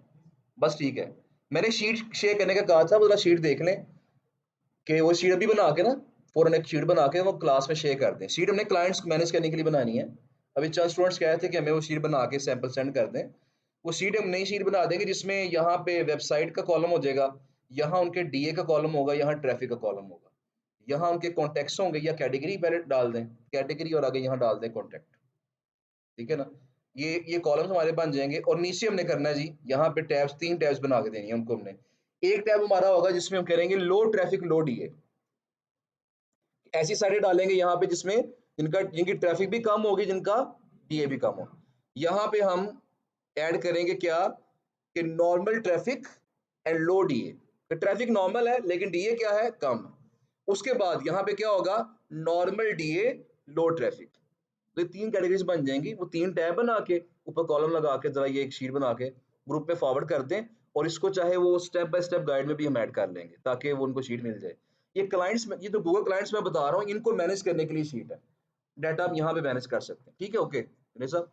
बस ठीक है। मैंने शीट शेयर करने का कहा था, वो जरा शीट देख लें। कि वो शीट अभी बना के ना फौरन एक शीट बना के वो क्लास में शेयर कर दें। शीट हमने क्लाइंट्स को मैनेज करने के लिए बनानी है। अभी चंद स्टूडेंट्स कह रहे थे कि हमें वो शीट बना के सैंपल सेंड कर दें। वो शीट हम नई शीट बना देंगे जिसमें यहाँ पे वेबसाइट का कॉलम हो जाएगा, यहाँ उनके डीए का कॉलम होगा, यहाँ ट्रैफिक का कॉलम होगा, यहाँ उनके कॉन्टेक्ट्स होंगे या कैटेगरी पहले डाल दें, कैटेगरी और आगे यहाँ डाल दें कॉन्टेक्ट। ठीक है ना, ये कॉलम्स हमारे बन जाएंगे। और नीचे हमने करना है जी, यहाँ पे टैब्स, 3 टैब्स बना के देनी है उनको हमने। एक टैब हमारा होगा जिसमें हम करेंगे लो ट्रैफिक लो डीए। ऐसी साइटें डालेंगे यहाँ पे जिसमें जिनकी ट्रैफिक भी कम होगी, जिनका डीए भी कम हो। यहाँ पे हम ऐड करेंगे क्या कि normal traffic and low DA. तो ट्रैफिक नॉर्मल है लेकिन डीए क्या है, कम। उसके बाद यहाँ पे क्या होगा, नॉर्मल डीए लो ट्रैफिक। तो ये 3 कैटेगरीज बन जाएंगी। वो 3 टैब बना के ऊपर कॉलम लगा के जरा ये एक शीट बना के ग्रुप में फॉरवर्ड कर दें, और इसको चाहे वो स्टेप बाय स्टेप गाइड में भी हम ऐड कर लेंगे ताकि वो उनको शीट मिल जाए। ये क्लाइंट्स में, ये तो गूगल क्लाइंट्स में बता रहा हूँ, इनको मैनेज करने के लिए शीट है। डाटा आप यहाँ पे मैनेज कर सकते हैं। ठीक है, ओके विनय साहब।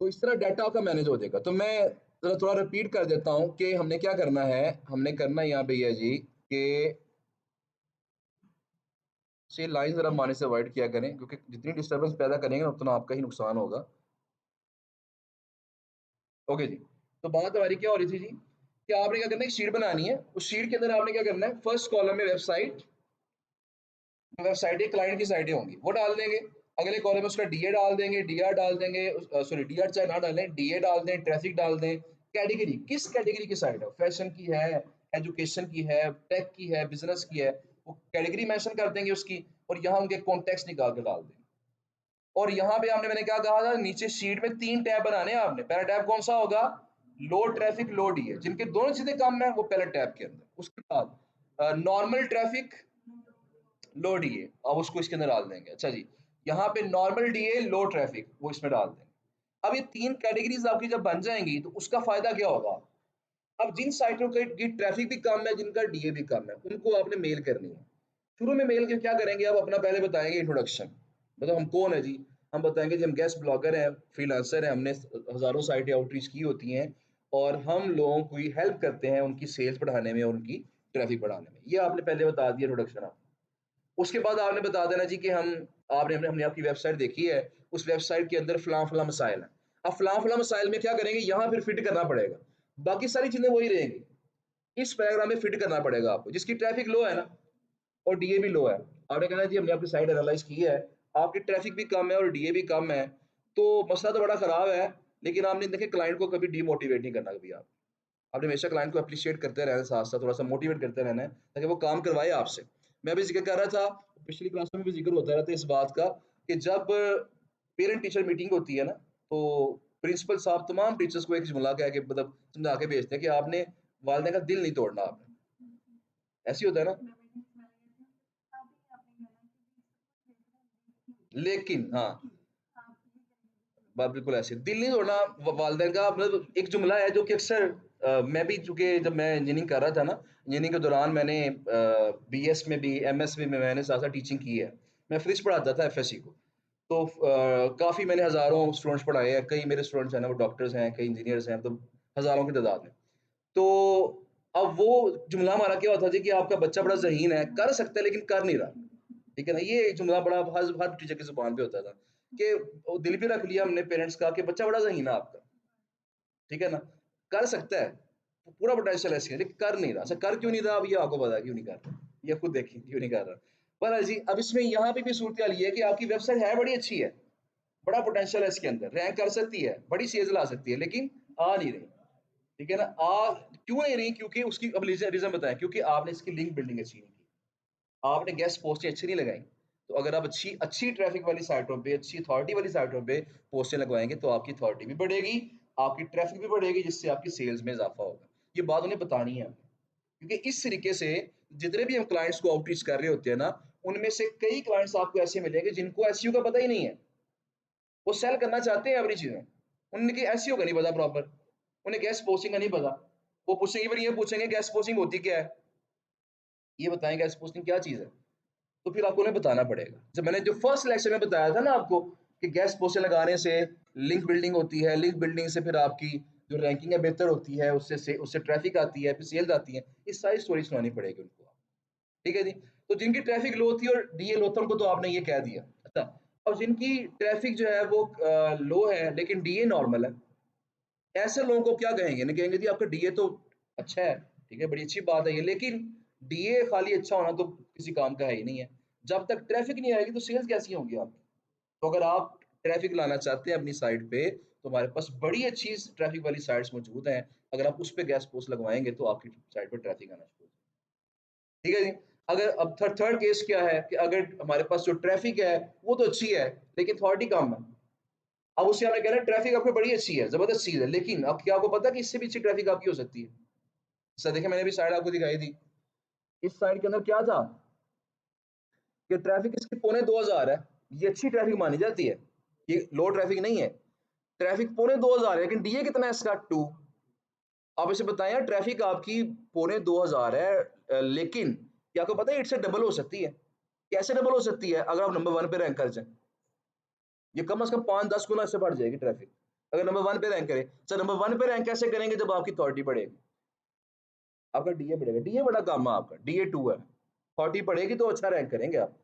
तो इस तरह डाटा आपका मैनेज हो जाएगा। तो मैं जरा थोड़ा रिपीट कर देता हूँ कि हमने क्या करना है। हमने करना यहाँ पे है जी कि से लाइन जरा मारने से अवॉइड किया करें, क्योंकि जितनी डिस्टर्बेंस पैदा करेंगे उतना आपका ही नुकसान होगा। ओके जी, तो बात हमारी क्या हो रही थी जी कि आपने क्या करना है, एक शीट बनानी है। उस शीट के अंदर आपने क्या करना है, फर्स्ट कॉलम में वेबसाइट, वेबसाइटें क्लाइंट की साइटें होंगी वो डाल देंगे। अगले कॉलम में उसका डीए डाल देंगे, डीआर डाल देंगे, सॉरी डीआर चाहे ना डालें, डीए डाल दें, ट्रैफिक डाल दें, कैटेगरी किस कैटेगरी की साइट है, फैशन की है, एजुकेशन की है, टेक की है, बिजनेस की है, वो कैटेगरी मेंशन कर देंगे उसकी, और यहाँ उनके कॉन्टेक्स्ट निकाल के डाल देंगे। और यहाँ पे आपने, मैंने क्या कहा था, नीचे शीट में 3 टैब बनाने हैं आपने। पहला टैब कौन सा होगा, लो ट्रैफिक लो डीए, जिनके दोनों चीजें कम है वो पहले टैब के अंदर। उसके बाद नॉर्मल ट्रैफिक लो डीए, अब उसको इसके अंदर डाल देंगे। अच्छा जी, यहाँ पे नॉर्मल डीए लो ट्रैफिक वो इसमें डाल देंगे। अब ये 3 कैटेगरीज आपकी जब बन जाएंगी तो उसका फायदा क्या होगा, अब जिन साइटों की ट्रैफिक भी कम है, जिनका डीए भी कम है, उनको आपने मेल करनी है। शुरू में मेल के क्या करेंगे, आप अपना पहले बताएंगे इंट्रोडक्शन, मतलब हम कौन है जी। हम बताएंगे जी हम गेस्ट ब्लॉगर हैं, फ्रीलांसर हैं, हमने हजारों साइटें आउटरीच की होती हैं और हम लोगों की हेल्प करते हैं उनकी सेल्स बढ़ाने में और उनकी ट्रैफिक बढ़ाने में। ये आपने पहले बता दिया इंट्रोडक्शन आप। उसके बाद आपने बता देना जी कि आपने हमने आपकी वेबसाइट देखी है, उस वेबसाइट के अंदर फलां फलां मसाइल हैं। अब फलां फलां मसाइल में क्या करेंगे, यहाँ फिर फिट करना पड़ेगा, बाकी सारी चीजें वही रहेंगी, इस पैराग्राफ में फिट करना पड़ेगा आपको। जिसकी ट्रैफिक लो है ना और डीए भी लो है, आपने कहना जी हमने आपकी साइट एनालाइज की है, आपकी ट्रैफिक भी कम है और डीए भी कम है, तो मसला तो बड़ा खराब है। लेकिन आपने देखे क्लाइंट को कभी डीमोटिवेट नहीं करना, कभी आपने हमेशा क्लाइंट को अप्रिशिएट करते रहना, साथ साथ थोड़ा सा मोटिवेट करते रहना है ताकि वो काम करवाए आपसे। मैं भी जिक्र कर रहा था, पिछली क्लास में भी जिक्र होता रहता है इस बात का कि जब पेरेंट टीचर मीटिंग होती है ना, तो प्रिंसिपल साहब तमाम टीचर्स को एक जुमला कह के मतलब समझा के भेजते हैं कि आपने वालिदैन का दिल नहीं तोड़ना आपने। ऐसे ही होता है ना, लेकिन हाँ, बात बिल्कुल ऐसी, दिल नहीं तोड़ना वालिदैन का, मतलब एक जुमला है जो कि अक्सर मैं भी, चूंकि जब मैं इंजीनियरिंग कर रहा था ना, इंजीनियरिंग के दौरान मैंने बीएस में भी एमएस में मैंने साथ साथ टीचिंग की है। मैं फिजिक्स पढ़ाता था एफएससी को। तो काफ़ी मैंने हज़ारों स्टूडेंट्स पढ़ाए हैं, कई मेरे स्टूडेंट्स हैं ना वो डॉक्टर्स हैं, कई इंजीनियर्स हैं, तो हज़ारों की तादाद में। तो अब वो जुमला हमारा क्या होता था कि आपका बच्चा बड़ा ज़हीन है, कर सकता है लेकिन कर नहीं रहा। ठीक है ना, ये जुमला बड़ा हर टीचर की ज़ुबान पे होता था कि वो दिल पे रख लिया हमने पेरेंट्स का कि बच्चा बड़ा ज़हीन है आपका, ठीक है ना, कर सकता है, पूरा पोटेंशियल है इसके, लेकिन कर नहीं रहा। अच्छा, कर क्यों नहीं रहा, अब ये आपको पता है क्यों नहीं कर रहा, ये खुद देखिए क्यों नहीं कर रहा। पर जी अब इसमें यहाँ पे भी सूरत हाल ये है कि आपकी वेबसाइट है बड़ी अच्छी है, बड़ा पोटेंशियल है इसके अंदर, रैंक कर सकती है, बड़ी सेल्स ला सकती है, लेकिन आ नहीं रही। ठीक है ना, क्यों नहीं रही, क्योंकि उसकी अब रीजन बताएं, क्योंकि आपने इसकी लिंक बिल्डिंग अच्छी नहीं की, आपने गेस्ट पोस्टें अच्छी नहीं लगाई। तो अगर आप अच्छी अच्छी ट्रैफिक वाली साइटों पे, अच्छी अथॉरिटी वाली साइटों पे पोस्टें लगवाएंगे तो आपकी अथॉरिटी भी बढ़ेगी, आपकी ट्रैफिक भी बढ़ेगी, जिससे आपकी सेल्स में इजाफा होगा। ये बात उन्हें बतानी है हमें, क्योंकि इस तरीके से जितने भी हम क्लाइंट्स को आउटरीच कर रहे होते हैं ना, उनमें से कई क्लाइंट्स आपको ऐसे मिलेंगे जिनको एसईओ का पता ही नहीं है। वो सेल करना चाहते हैं अपनी चीजें, उनकी एसईओ का नहीं पता प्रॉपर, उन्हें गेस्ट पोस्टिंग का नहीं पता। वो पूछेंगे, फिर ये पूछेंगे गेस्ट पोस्टिंग होती क्या है, ये बताएं गेस्ट पोस्टिंग क्या चीज है। तो फिर आपको उन्हें बताना पड़ेगा। जब मैंने जो फर्स्ट लेक्चर में बताया था ना आपको कि गेस्ट पोस्टें लगाने से लिंक बिल्डिंग होती है, लिंक बिल्डिंग से फिर आपकी जो रैंकिंग है बेहतर होती है, उससे ट्रैफिक आती है, फिर सेल्स आती है, ये सारी स्टोरी सुनानी पड़ेगी उनको। ठीक है जी। तो जिनकी ट्रैफिक लो होती है और डीए लो था उनको तो आपने ये कह दिया। अच्छा, और जिनकी ट्रैफिक जो है वो लो है लेकिन डीए नॉर्मल है, ऐसे लोगों को क्या कहेंगे? नहीं कहेंगे जी आपका डीए तो अच्छा है, ठीक है, बड़ी अच्छी बात है ये, लेकिन डीए खाली अच्छा होना तो किसी काम का है ही नहीं है। जब तक ट्रैफिक नहीं आएगी तो सेल्स कैसी होंगी आपकी? तो अगर आप ट्रैफिक लाना चाहते हैं अपनी साइट पे, तो हमारे पास बड़ी अच्छी ट्रैफिक वाली साइट्स मौजूद हैं। अगर आप उस पे गैस पोस्ट लगवाएँगे तो आपकी साइट पे ट्रैफिक आना शुरू हो जाएगा। ठीक है जी। अगर अब थर्ड केस क्या है कि अगर हमारे पास जो ट्रैफिक है वो तो अच्छी है, लेकिन अथॉरिटी कम है। अब उससे आपने कहना है ट्रैफिक आपकी बड़ी अच्छी है, ज़बरदस्त चीज़ है, लेकिन अब क्या आपको पता है कि इससे भी अच्छी ट्रैफिक आपकी हो सकती है? सर देखिए मैंने अभी साइड आपको दिखाई थी। इस साइड के अंदर क्या था कि ट्रैफिक इसकी पौने 2000 है। ये अच्छी ट्रैफिक मानी जाती है। ये लो ट्रैफिक नहीं है। ट्रैफिक पौने 2000 है लेकिन डीए कितना है इसका 2। आप इसे बताएं यार ट्रैफिक आपकी पौने 2000 है लेकिन क्या आपको पता है इससे डबल हो सकती है? कैसे डबल हो सकती है? अगर आप नंबर 1 पे रैंक कर जाएं। ये कम से कम 5-10 गुना इससे बढ़ जाएगी ट्रैफिक। अगर नंबर 1 पे रैंक करें। सर नंबर 1 पे रैंक कैसे करेंगे जब आपकी अथॉरिटी बढ़ेगी? आपका डीए बढ़ेगा। डीए बड़ा कम है आपका, डीए 2 है। अथॉरिटी बढ़ेगी तो अच्छा रैंक करेंगे आप।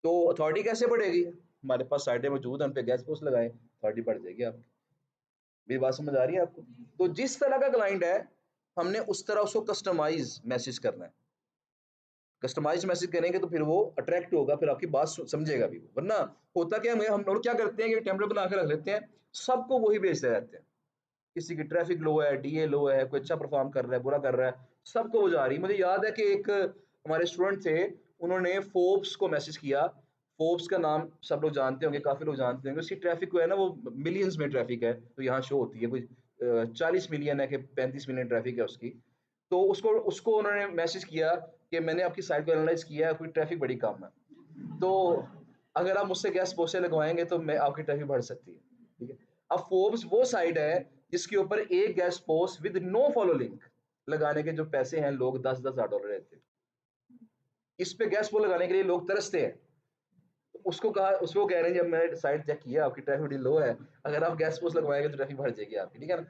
तो अथॉरिटी कैसे बढ़ेगी? हमारे पास साइटें मौजूद हैं, उन पे गैस पोस्ट लगाएँ, अथॉरिटी बढ़ जाएगी आपकी। मेरी बात समझ आ रही है आपको? तो जिस तरह का क्लाइंट है, हमने उस तरह उसको कस्टमाइज़ मैसेज करना है। कस्टमाइज़ मैसेज करेंगे तो फिर वो अट्रैक्ट होगा, फिर आपकी बात समझेगा भी वो। वरना होता क्या है हम लोग क्या करते हैं कि टेम्पलेट बना के रख लेते हैं, सबको वही भेजते रहते हैं। किसी की ट्रैफिक लो है, डीए लो है, कोई अच्छा परफॉर्म कर रहा है, बुरा कर रहा है, सबको वो जा रही है। मुझे याद है कि एक हमारे स्टूडेंट थे, उन्होंने फोर्ब्स को मैसेज किया। फोर्ब्स का नाम सब लोग जानते होंगे, काफ़ी लोग जानते होंगे। उसकी ट्रैफिक जो है ना वो मिलियंस में ट्रैफिक है, तो यहाँ शो होती है कोई 40 मिलियन है कि 35 मिलियन ट्रैफिक है उसकी। तो उसको उसको उन्होंने मैसेज किया कि मैंने आपकी साइट को एनालाइज़ किया है, आपकी ट्रैफिक बड़ी कम है। तो अगर आप मुझसे गैस पोस्टें लगवाएँगे तो मैं आपकी ट्रैफिक बढ़ सकती है, ठीक है। अब फोर्ब्स वो साइट है जिसके ऊपर एक guest post with no follow link लगाने के जो पैसे हैं लोग 10-10 हज़ार डॉलर रहते हैं। इस पे गैस पोस्ट लगाने के लिए लोग तरसते हैं। तो उसको कहा उसको कह रहे हैं जब मैंने साइट चेक किया आपकी ट्रैफिक बड़ी लो है, अगर आप गैस पोस्ट लगवाएँगे तो ट्रैफिक बढ़ जाएगी आपकी, ठीक है ना।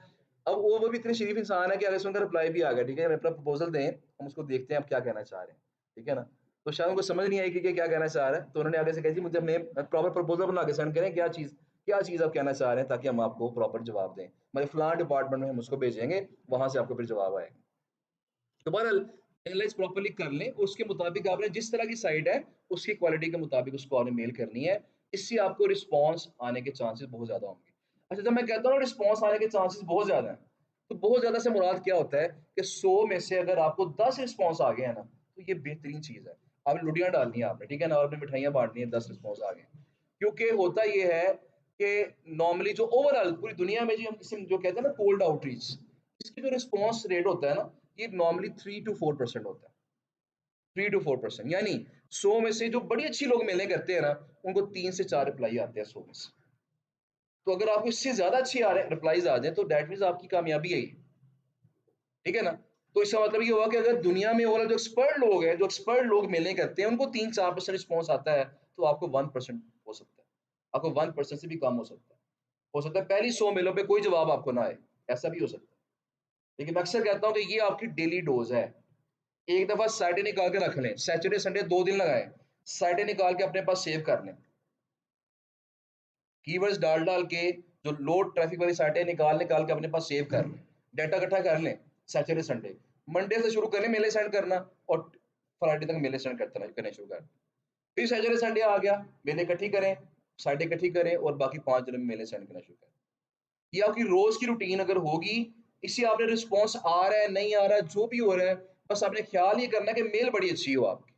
अब वो भी इतने शरीफ इंसान है कि आगे से उनका रिप्लाई भी आ गया, ठीक है, अपना प्रपोज़ल दें, हम उसको देखते हैं आप क्या कहना चाह रहे हैं, ठीक है ना। तो शायद उनको समझ नहीं आई कि ये क्या कहना चाह रहा है, तो उन्होंने आगे से कहा जी मुझे अपने प्रॉपर प्रपोज़ल बना के सेंड करें, क्या चीज़ आप कहना चाह रहे हैं ताकि हम आपको प्रॉपर जवाब दें। हमारे फलाँ डिपार्टमेंट में हम उसको भेजेंगे, वहाँ से आपको फिर जवाब आएगा। तो बहरहाल एनालाइज़ प्रॉपर्ली कर लें, उसके मुताबिक आपने जिस तरह की साइट है, उसकी क्वालिटी के मुताबिक उसको आपने मेल करनी है। इससे आपको रिस्पॉन्स आने के चांसेस बहुत ज़्यादा होंगे। अच्छा जब मैं कहता हूँ रिस्पॉन्स आने के चांसेस बहुत ज़्यादा हैं, तो बहुत ज़्यादा से मुराद क्या होता है कि 100 में से अगर आपको 10 रिस्पॉन्स आ गए हैं ना, तो ये बेहतरीन चीज़ है। आपने लुटियाँ डालनी है आपने, ठीक है ना? और आपने मिठाइयाँ बाँटनी है 10 रिस्पॉन्स आ गए। क्योंकि होता ये है कि नॉर्मली जो ओवरऑल पूरी दुनिया में जो हम इसे जो कहते हैं ना कोल्ड आउटरीच, इसकी जो रिस्पॉन्स रेट होता है ना, ये नॉर्मली 3 टू 4% होता है। 3 टू 4% यानी 100 में से जो बड़ी अच्छी लोग मेलें करते हैं ना, उनको 3 से 4 रिप्लाई आते हैं 100 में से। तो अगर आपको इससे ज़्यादा अच्छी आ रहे रिप्लाइज़ आ जाएँ तो दैट मीन्स आपकी कामयाबी है ये, ठीक है ना? तो इसका मतलब ये हुआ कि अगर दुनिया में ओवरऑल जो एक्सपर्ट लोग मेलें करते हैं, उनको 3-4% रिस्पॉन्स आता है, तो आपको 1% हो सकता है। आपको 1% से भी कम हो सकता है। हो सकता है पहली 100 मेलों पे कोई जवाब आपको ना आए, ऐसा भी हो सकता है। लेकिन मैं अक्सर कहता हूँ कि ये आपकी डेली डोज़ है। एक दफ़ा सैटरडे निकाल के रख लें, सैटरडे संडे 2 दिन लगाएँ, सैटरडे निकाल के अपने पास सेव कर लें। कीवर्ड्स डाल-डाल के जो लो ट्रैफिक वाली साइटें निकाल-निकाल के अपने पास सेव कर लें। डाटा इकट्ठा कर लें, सैटरडे संडे। मंडे से शुरू करें मेलें सेंड करना और फ्राइडे तक मेलें सेंड करने शुरू कर दें। फिर सैटरडे संडे आ गया, मेलें इकट्ठी करें, साइटें इकट्ठी करें और बाकी 5 दिनों में मेलें सेंड करना शुरू करें। ये आपकी रोज़ की रूटीन अगर होगी, इससे आपने रिस्पॉन्स आ रहा है, नहीं आ रहा है, जो भी हो रहा है, बस आपने ख़्याल ये करना है कि मेल बड़ी अच्छी हो आपकी।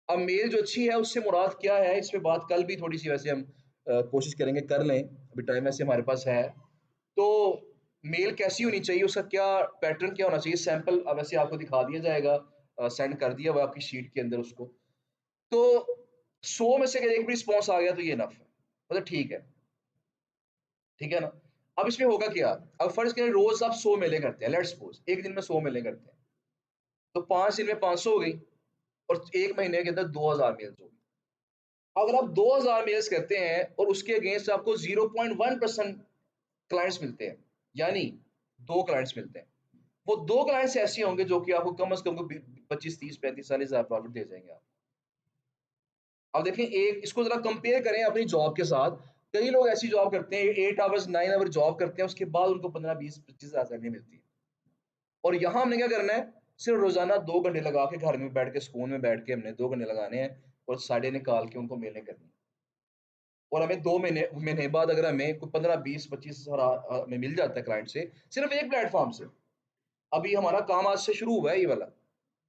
अब मेल जो अच्छी है उससे मुराद क्या है, इस पे बात कल भी थोड़ी-सी वैसे हम कोशिश करेंगे कर लें, अभी टाइम वैसे हमारे पास है। तो मेल कैसी होनी चाहिए, उसका क्या पैटर्न क्या होना चाहिए, सैंपल वैसे आपको दिखा दिया जाएगा, सेंड कर दिया हुआ है आपकी शीट के अंदर उसको। तो 100 में से अगर एक भी रिस्पॉन्स आ गया तो ये इनफ है, मतलब ठीक है ना? अब इसमें होगा क्या? अब फर्ज़ करें रोज़ आप 100 मेलें करते हैं, लेट्स सपोज़ 1 दिन में 100 मेलें करते हैं, तो 5 दिन में 500 हो गई और 1 महीने के अंदर 2000 मेल्स हो गई। अगर आप 2000 मेल्स करते हैं और उसके अगेंस्ट आपको 0.1% क्लाइंट्स मिलते हैं, यानी दो क्लाइंट्स मिलते हैं, वो दो क्लाइंट्स ऐसे होंगे जो कि आपको कम से कम 25, 30, 35, 40,000 प्रॉफिट दे जाएंगे आप। अब देखें, एक इसको जरा कंपेयर करें अपनी जॉब के साथ। कई लोग ऐसी जॉब करते हैं, 8 आवर्स 9 आवर जॉब करते हैं, उसके बाद उनको 15, 20, 25,000 सैलरी मिलती है। और यहाँ हमने क्या करना है, सिर्फ रोजाना 2 घंटे लगा के घर में बैठ के, सुकून में बैठ के हमने 2 घंटे लगाने हैं और साड़े निकाल के उनको मेलें करनी है। और हमें 2 महीने महीने बाद अगर हमें कोई 15, 20, 25 में मिल जाता है क्लाइंट से, सिर्फ एक प्लेटफॉर्म से। अभी हमारा काम आज से शुरू हुआ है ये वाला।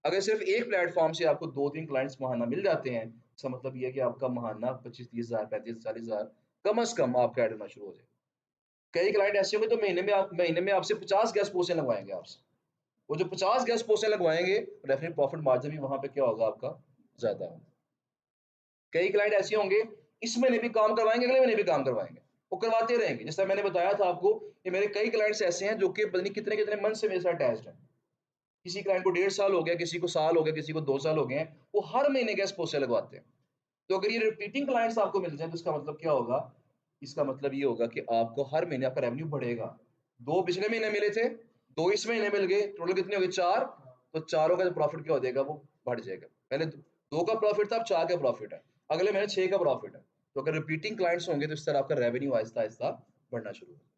अगर सिर्फ एक प्लेटफॉर्म से आपको 2-3 क्लाइंट्स महाना मिल जाते हैं, इसका मतलब ये है कि आपका महाना 25-30,000, 35-40,000 कम से कम आपका ऐड होना शुरू हो जाए। कई क्लाइंट ऐसे होंगे तो महीने में आपसे 50 गेस्ट पोस्टें लगवाएंगे आपसे। वो जो 50 गेस्ट पोस्टें लगवाएंगे, डेफिनेट प्रॉफिट मार्जिन भी वहां पे क्या होगा आपका, ज्यादा होगा। कई क्लाइंट ऐसे होंगे, इस महीने भी काम करवाएंगे, अगले महीने भी काम करवाएंगे, वो करवाते रहेंगे। जैसा मैंने बताया था आपको, ये मेरे कई क्लाइंट्स ऐसे हैं जो कि पता नहीं कितने कितने मंथ से मेरे साथ अटैच्ड हैं। किसी क्लाइंट को 1.5 साल हो गया, किसी को साल हो गया, किसी को 2 साल हो गए हैं, वो हर महीने गेस्ट पोस्टें लगवाते हैं। तो अगर ये रिपीटिंग क्लाइंट्स आपको मिल जाए तो इसका मतलब क्या होगा, इसका मतलब ये होगा कि आपको हर महीने आपका रेवेन्यू बढ़ेगा। 2 पिछले महीने मिले थे, 2 इस महीने मिल गए, टोटल कितने हो गए, 4। तो चारों का जो प्रॉफिट क्या हो जाएगा, वो बढ़ जाएगा। पहले 2 का प्रॉफिट था, अब 4 का प्रॉफिट है, अगले महीने 6 का प्रॉफिट है। तो अगर रिपीटिंग क्लाइंट्स होंगे तो इस तरह आपका रेवेन्यू आहिस्ता आहिस्ता बढ़ना शुरू होगा।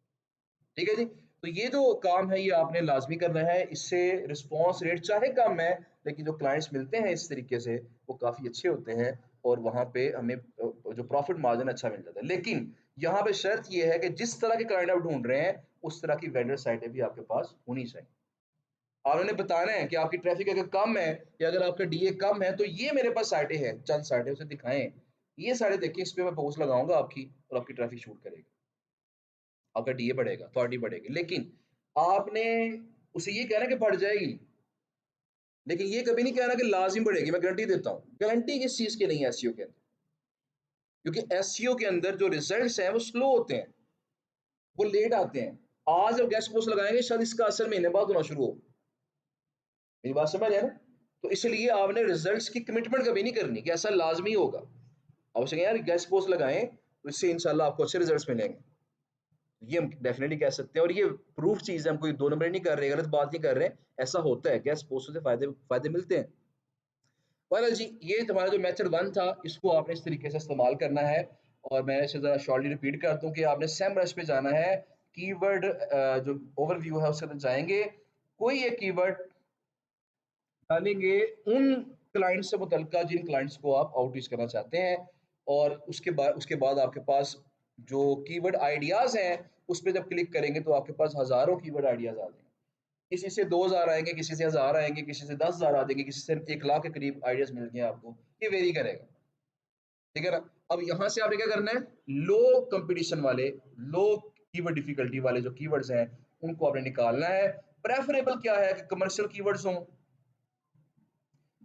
ठीक है जी। तो ये जो काम है ये आपने लाजमी करना है, इससे रिस्पॉन्स रेट चाहे कम है, लेकिन जो क्लाइंट्स मिलते हैं इस तरीके से वो काफ़ी अच्छे होते हैं और वहाँ पे हमें जो प्रॉफिट मार्जिन अच्छा मिल जाता है। लेकिन यहाँ पे शर्त ये है कि जिस तरह के क्लाइंट आप ढूंढ रहे हैं उस तरह की वेंडर साइटें भी आपके पास होनी चाहिए। और उन्हें बताना है कि आपकी ट्रैफिक अगर कम है या अगर आपका डीए कम है तो ये मेरे पास साइटें हैं, चंद साइटें उसे दिखाएं, ये साइटें देखिए, इस पे मैं पोस्ट लगाऊंगा आपकी और आपकी ट्रैफिक शूट करेगी, आपका डीए बढ़ेगा, अथॉरिटी बढ़ेगी। लेकिन आपने उसे ये कहना कि बढ़ जाएगी, लेकिन ये कभी नहीं कहना कि लाजिम बढ़ेगी। मैं गारंटी देता हूँ, गारंटी किस चीज की नहीं है एसईओ के अंदर, क्योंकि एसईओ के अंदर जो रिजल्ट्स हैं वो स्लो होते हैं, वो लेट आते हैं। आज जब गेस्ट पोस्ट लगाएंगे शायद इसका असर महीने बाद होना शुरू हो। मेरी बात समझ है ना? तो इसलिए आपने रिजल्ट्स की कमिटमेंट कभी नहीं करनी कि ऐसा लाजमी होगा। आप उसे यार गेस्ट पोस्ट लगाएं तो इससे इंशाल्लाह आपको अच्छे रिजल्ट्स मिलेंगे, ये हम डेफिनेटली कह सकते हैं। और ये प्रूफ चीज है, हम कोई 2 नंबर नहीं कर रहे, गलत बात नहीं कर रहे, ऐसा होता है, गेस्ट पोस्टों से फायदे फायदे मिलते हैं। बहरहाल जी, ये तुम्हारा जो मेथड 1 था इसको आपने इस तरीके से इस्तेमाल करना है। और मैं इसे ज़रा शॉर्टली रिपीट कर दूं कि आपने सेमरश पे जाना है, कीवर्ड जो ओवरव्यू है उसके अंदर जाएंगे, कोई एक कीवर्ड डालेंगे उन क्लाइंट से मुतल्लिका जिन क्लाइंट्स को आप आउटरीच करना चाहते हैं। और उसके बाद आपके पास जो कीवर्ड आइडियाज़ हैं उस पर जब क्लिक करेंगे तो आपके पास हज़ारों कीवर्ड आइडियाज़ आ जाएंगे। किसी से 2,000 आएंगे, किसी से 1,000 आएंगे, किसी से 10,000 आ जाएंगे, किसी से 1 लाख के करीब आइडियाज मिल गए आपको। ये वेरी करेगा, ठीक है ना? अब यहाँ से आपने क्या करना है, लो कंपटीशन वाले, लो कीवर्ड डिफिकल्टी वाले जो कीवर्ड्स हैं उनको आपने निकालना है। प्रेफरेबल क्या है कि कमर्शियल कीवर्ड्स हों,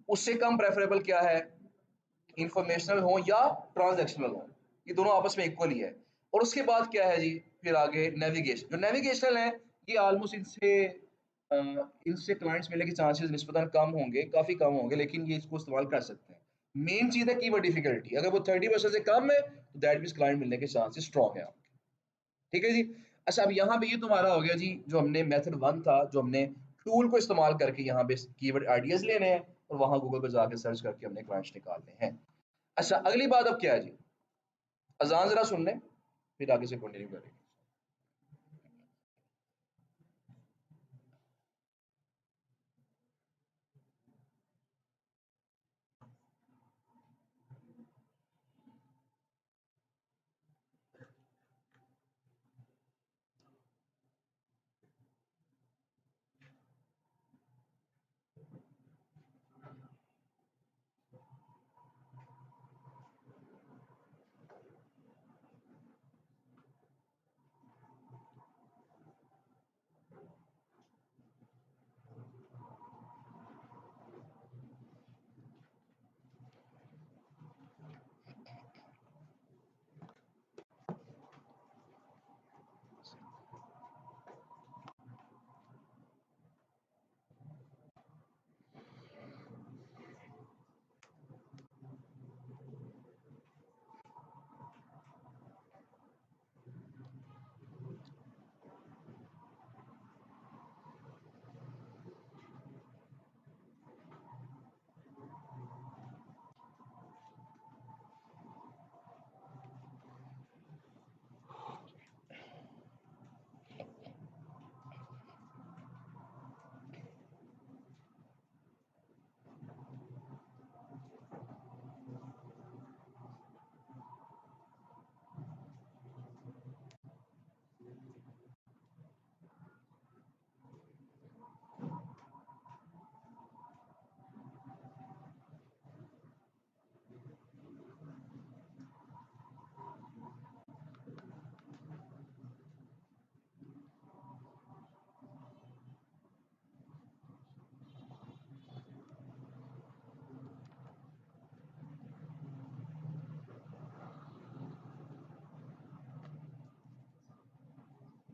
उससे कम प्रेफरेबल क्या है, इंफॉर्मेशनल हो या ट्रांजैक्शनल हो, ये दोनों आपस में इक्वल ही है। और उसके बाद क्या है जी, फिर आगे नेविगेशन, जो नेविगेशनल है ये ऑलमोस्ट इनसे क्लाइंट्स मिलने के चांसेस निस्बतन कम होंगे, काफी कम होंगे, लेकिन ये इसको इस्तेमाल कर सकते हैं। मेन चीज है कीवर्ड डिफिकल्टी, अगर वो 30% से कम है तो दैट मींस क्लाइंट मिलने के चांसेस स्ट्रॉन्ग है आपके। ठीक है जी। अच्छा, अब यहाँ पे ये तुम्हारा हो गया जी, जो हमने मेथड 1 था, जो हमने टूल को इस्तेमाल करके यहाँ पे कीवर्ड आइडियाज लेने हैं और वहां गूगल पर जाके सर्च करके हमने क्लाइंट्स निकालने हैं। अच्छा, अगली बात अब क्या है जी, अजान जरा सुन लें फिर आगे से कंटिन्यू करेंगे।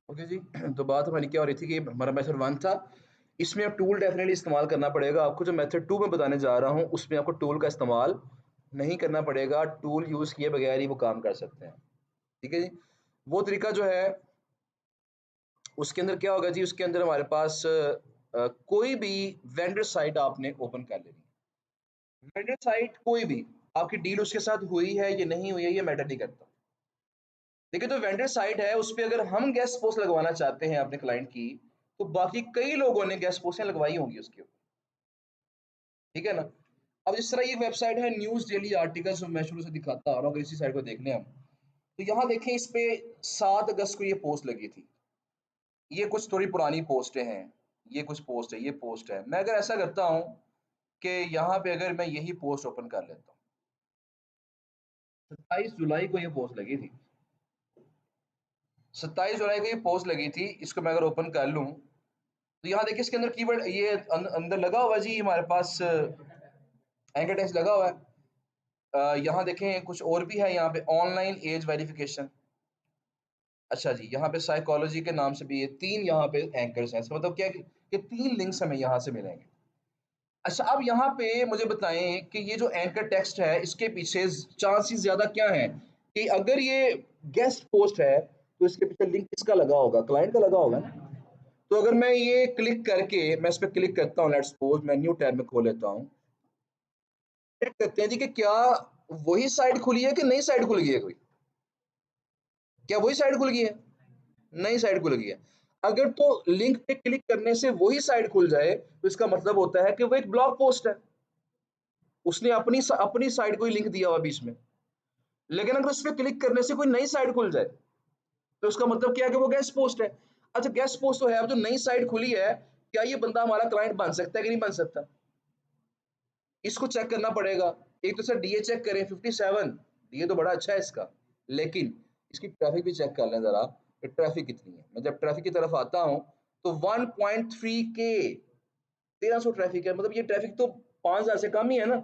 ओके जी। तो बात हमारी क्या हो रही थी कि हमारा मेथड 1 था, इसमें अब टूल डेफिनेटली इस्तेमाल करना पड़ेगा आपको। जो मेथड 2 मैं बताने जा रहा हूँ उसमें आपको टूल का इस्तेमाल नहीं करना पड़ेगा, टूल यूज़ किए बगैर ही वो काम कर सकते हैं। ठीक है जी। वो तरीका जो है उसके अंदर क्या होगा जी, उसके अंदर हमारे पास कोई भी वेंडर साइट आपने ओपन कर लेनी है। वेंडर साइट कोई भी, आपकी डील उसके साथ हुई है या नहीं हुई है ये मैटर नहीं करता। देखिए तो वेंडर साइट है, उस पे अगर हम गेस्ट पोस्ट लगवाना चाहते हैं अपने क्लाइंट की, तो बाकी कई लोगों ने गेस्ट पोस्टें लगवाई होंगी उसके ऊपर, ठीक है ना? अब जिस तरह ये वेबसाइट है न्यूज़ डेली आर्टिकल्स, मैं शुरू से दिखाता आ रहा हूँ, अगर इसी साइट को देख लें हम, तो यहाँ देखें इस पे 7 अगस्त को ये पोस्ट लगी थी। ये कुछ थोड़ी पुरानी पोस्टें हैं, ये कुछ पोस्ट है, ये पोस्ट है। मैं अगर ऐसा करता हूँ कि यहाँ पे अगर मैं यही पोस्ट ओपन कर लेता हूँ, 27 जुलाई को ये पोस्ट लगी थी। 27 जुलाई को ये पोस्ट लगी थी, इसको मैं अगर ओपन कर लूँ, तो यहाँ देखिए इसके अंदर कीवर्ड ये अंदर लगा हुआ है जी, हमारे पास एंकर टेक्स्ट लगा हुआ है। यहाँ देखें कुछ और भी है, यहाँ पे ऑनलाइन एज वेरिफिकेशन। अच्छा जी, यहाँ पे साइकोलॉजी के नाम से भी ये 3 यहाँ पे एंकर्स हैं। इसका मतलब क्या है कि 3 लिंक्स हमें यहाँ से मिलेंगे। अच्छा, अब यहाँ पे मुझे बताएं कि ये जो एंकर टेक्स्ट है इसके पीछे चांसेस ज्यादा क्या हैं कि अगर ये गेस्ट पोस्ट है तो इसके पीछे लिंक किसका लगा होगा? क्लाइंट का लगा होगा ना। तो अगर मैं ये क्लिक करके मैं इस पे क्लिक करता हूँ, लेट्स सपोज मैं न्यू टैब में खोल लेता हूँ, चेक करते हैं जी कि क्या वही साइट खुली है कि नई साइट खुल गई है कोई? क्या वही साइट खुल गई है? नई साइट खुल गई है। अगर तो लिंक पे क्लिक करने से वही साइट खुल जाए तो इसका मतलब होता है कि वो एक ब्लॉग पोस्ट है, उसने अपनी साइट को ही लिंक दिया हुआ बीच में। लेकिन अगर उस पर क्लिक करने से कोई नई साइट खुल जाए तो उसका मतलब क्या है कि वो गेस्ट पोस्ट है। अच्छा, गेस्ट पोस्ट तो है, अब जो नई साइट खुली है, क्या ये बंदा हमारा क्लाइंट बन सकता है कि नहीं बन सकता? इसको चेक करना पड़ेगा। एक तो सर डीए चेक करें 57, डीए तो बड़ा अच्छा है इसका, लेकिन इसकी ट्रैफिक भी चेक कर लें जरा कि ट्रैफिक कितनी है। मैं जब ट्रैफिक की तरफ आता हूं तो 1.3 के 1300 ट्रैफिक है, मतलब ये ट्रैफिक तो 5000 से कम ही है ना।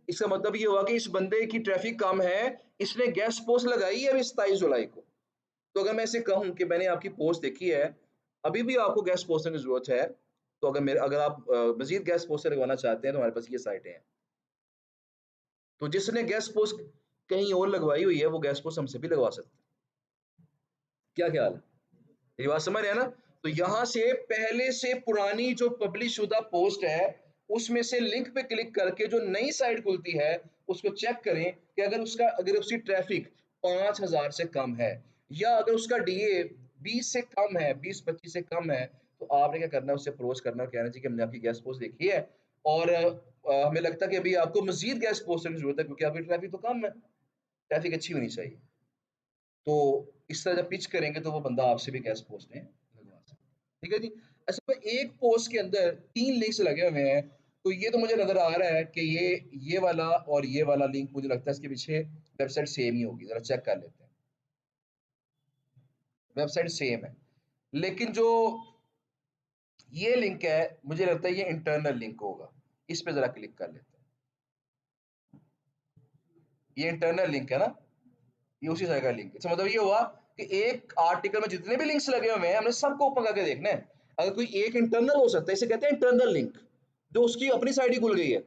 इसका मतलब ये हुआ कि इस बंदे की ट्रैफिक कम है, इसने गेस्ट पोस्ट लगाई है अभी 27 जुलाई को। तो अगर मैं इसे कहूं कि मैंने आपकी पोस्ट देखी है, अभी भी आपको गेस्ट पोस्टर की जरूरत है, तो अगर आप मजीद गेस्ट पोस्टर लगवाना चाहते हैं तो हमारे पास ये साइटें हैं। तो जिसने गेस्ट पोस्ट कहीं और लगवाई हुई है वो गेस्ट पोस्ट हमसे भी लगवा सकते हैं। क्या ख्याल है? मेरी बात समझ रहे हैं ना? तो यहाँ से पहले से पुरानी जो पब्लिश शुदा पोस्ट है उसमें से लिंक पे क्लिक करके जो नई साइट खुलती है उसको चेक करें कि अगर उसकी ट्रैफिक 5000 से कम है या अगर उसका डीए 20 से कम है, 20-25 से कम है, तो आपने क्या करना है, उससे अप्रोच करना और कहना चाहिए कि हमने आपकी गेस्ट पोस्ट देखी है और हमें लगता है कि अभी आपको मजीद गेस्ट पोस्टर की जरूरत है क्योंकि आपकी ट्रैफिक तो कम है, ट्रैफिक अच्छी होनी चाहिए। तो इस तरह जब पिच करेंगे तो वो बंदा आपसे भी गेस्ट पोस्टें लगवा सकता है। ठीक है जी। अच्छा, तो एक पोस्ट के अंदर 3 लिंक्स लगे हुए हैं, तो ये तो मुझे नजर आ रहा है कि ये वाला और ये वाला लिंक मुझे लगता है इसके पीछे वेबसाइट सेम ही होगी। जरा चेक कर लेते हैं, वेबसाइट सेम है, लेकिन जो ये लिंक है मुझे लगता है ये इंटरनल लिंक होगा। इस पे जरा क्लिक कर लेते हैं, ये इंटरनल लिंक है ना, ये उसी तरह का लिंक है। इसका मतलब ये हुआ कि एक आर्टिकल में जितने भी लिंक्स लगे हुए हैं हमने सबको ओपन करके देखना है। अगर कोई एक इंटरनल हो सकता है, इसे कहते हैं इंटरनल लिंक, जो उसकी अपनी साइड ही खुल गई है